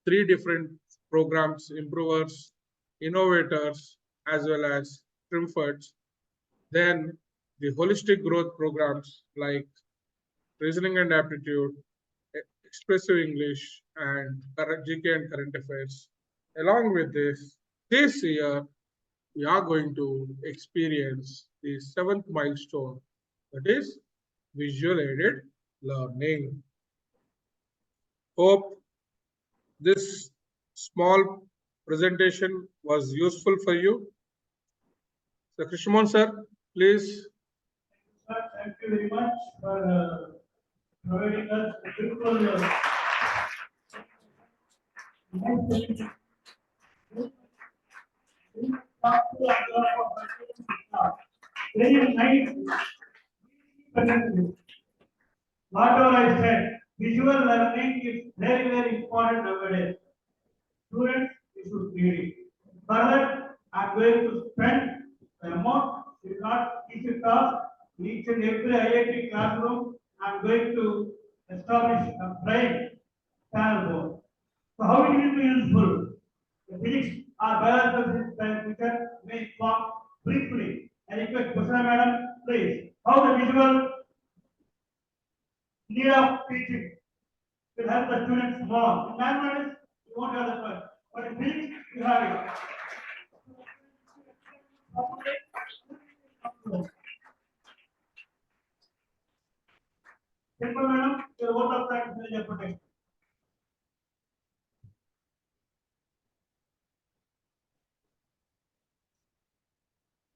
3 different programs: improvers, innovators, as well as Trimfords. Then the holistic growth programs like reasoning and aptitude, expressive English, and current GK and current affairs. Along with this year we are going to experience the 7th milestone, that is visual aided learning. Hope this small presentation was useful for you. So Krishnan sir, please. Sir, thank you very much for providing us a beautiful very nice. Whatever I said, visual learning is very, very important nowadays. Students, you should read it. Further, I am going to spend the amount, if not each task, each and every IIT classroom, I am going to establish a brain panel board. So how it will be useful? The physics or biological teacher may inform briefly. I request Kusana madam, please, how the visual need of teaching will help the students more. In mathematics, you won't have the point, but in physics, you have it. Simple madam, your vote of thanks will be protected.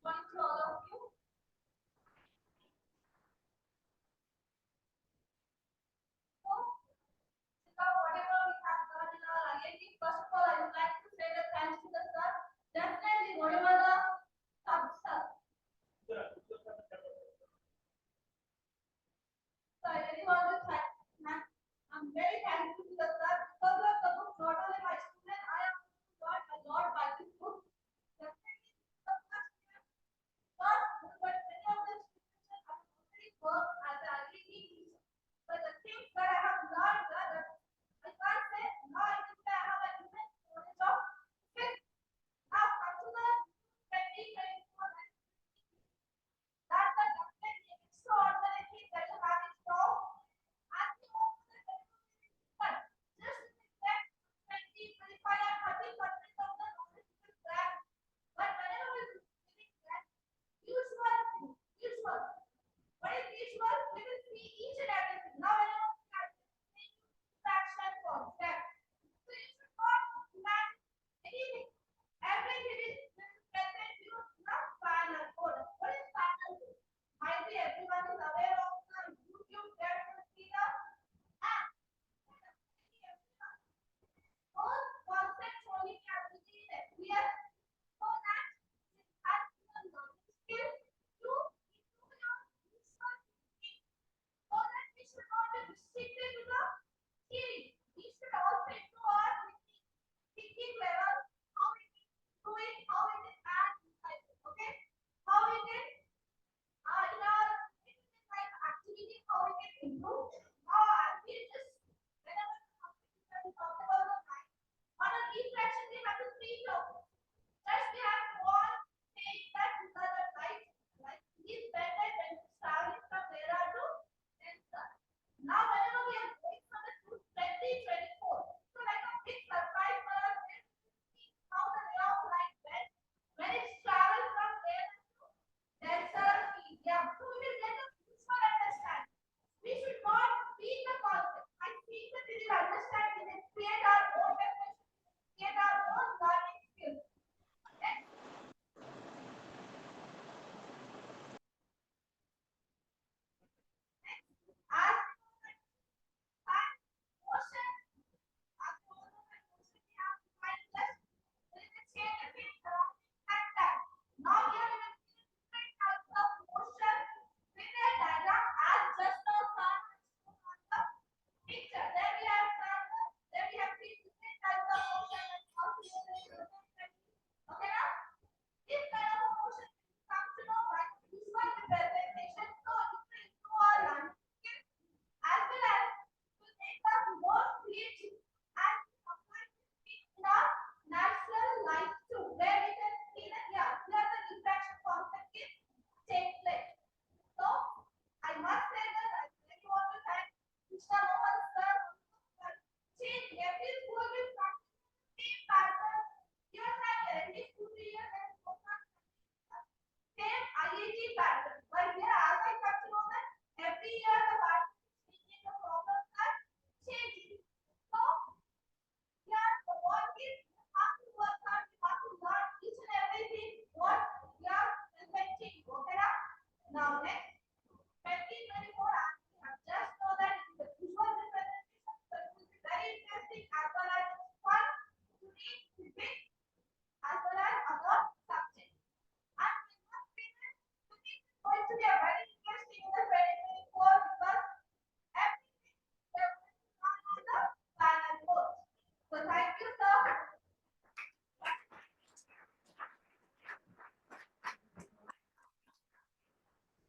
Morning to all of you. So, whatever we have done in our IIT, first of all, I would like to say that thanks to the sir. Definitely, whatever the sir. So I really want to thank. I'm very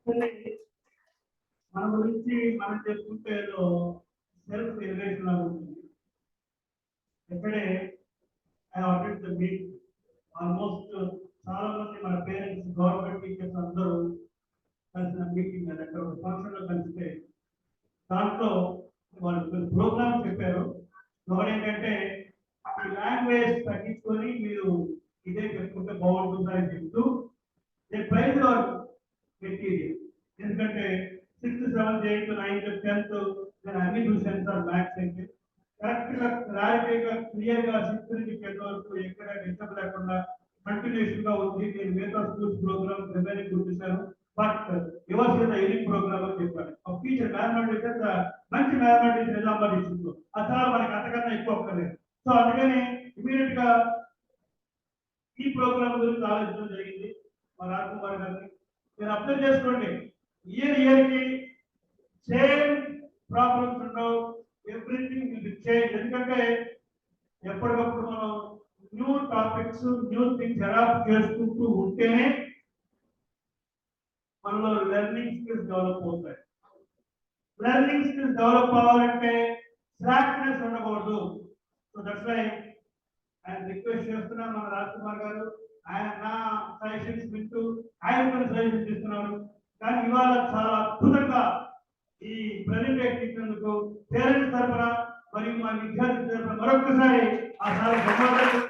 మన గురించి మనం చెప్పుకుంటే ఏదో self elevation లాగా ఉంటుంది. ఎక్కడే I attend the meet almost చాలా మంది మన పేరెంట్స్ గవర్నమెంట్ టీచర్స్ అందరూ కలిసిన మీటింగ్ అది అక్కడ ఒక ఫంక్షన్ లో కలిస్తే దాంట్లో వాళ్ళు ప్రోగ్రామ్ చెప్పారు. ఒకటేంటంటే ఈ లాంగ్వేజ్ తగ్గించుకొని మీరు ఇదే చెప్పుకుంటే బాగుంటుందని చెప్తూ ప్రైజ్ మెటీరియల్ ఎందుకంటే 6th 7th 8th 9th 10th నేను అన్ని చూసాను సార్ మ్యాథ్స్ అయితే కరెక్ట్ గా క్లారిటీగా క్లియర్ గా 6th నుంచి 10th వరకు ఎక్కడ డిస్టర్బ్ లేకుండా కంటిన్యూషన్ గా ఉంది. నేను మిగతా స్కూల్స్ ప్రోగ్రామ్ రిమైనింగ్ చూపించాను. But yours is unique program అని చెప్పాను. ఒక టీచర్ మ్యాథమెటిక్స్ మంచి మ్యాథమెటిక్స్ నిజామాబాద్ ఇచ్చింది. అది చాలా మనకి అంతకన్నా ఎక్కువ ఒక్కలేదు. సో అందుకని ఇమీడియట్ గా ఈ ప్రోగ్రామ్ గురించి ఆలోచించడం జరిగింది. మా రాజకుమార్ గారిని మీరు అబ్జర్వ్ చేసుకోండి. ఇయర్ కి సేమ్ ప్రాబ్లమ్స్ ఉండవు. Everything will be change. ఎందుకంటే ఎప్పటికప్పుడు మనం new topics new things adopt చేసుకుంటూ ఉంటేనే మనలో లెర్నింగ్ స్కిల్స్ డెవలప్ అవుతాయి. లెర్నింగ్ స్కిల్స్ డెవలప్ అవ్వాలంటే స్లాక్నెస్ ఉండకూడదు. సో దట్స్ వై ఆయన రిక్వెస్ట్ చేస్తున్నాను మన రాజకుమార్ గారు. ఆయన నా సజెషన్స్ వింటూ ఆయన కొన్ని సజెషన్స్ ఇస్తున్నారు. కానీ ఇవాళ చాలా అద్భుతంగా ఈ ప్రెజెంటేషన్ ఇచ్చినందుకు పేరెంట్స్ తరఫున మరియు మా విద్యార్థుల తరఫున మరొకసారి ఆ సార్ ధన్యవాదాలు.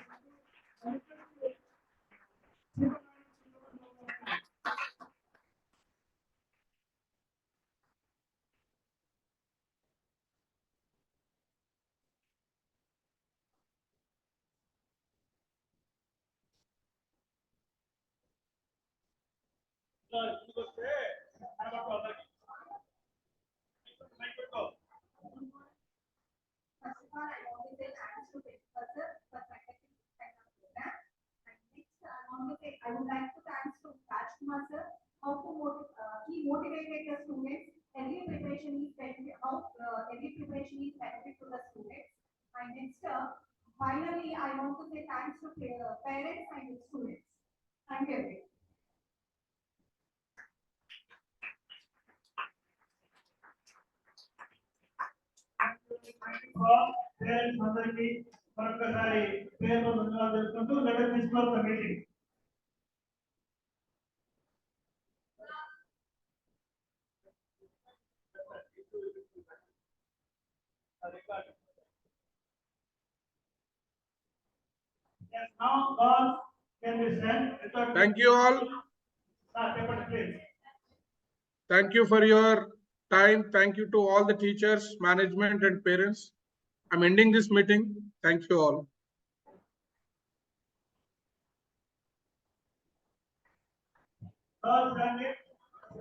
I would like to thank to Rajkumar sir, how to he motivated the students. Every preparation is benefit to the students. And next, finally, I want to say thanks to parents and students. Thank you. Parents అందరికీ మరొకసారి పేరు ధన్యవాదాలు తెలుపుకుంటూ letter తీసుకున్న meeting. Yes, now calls can be sent without. Thank you all. Please. Thank you for your time. Thank you to all the teachers, management, and parents. I'm ending this meeting. Thank you all. Calls can be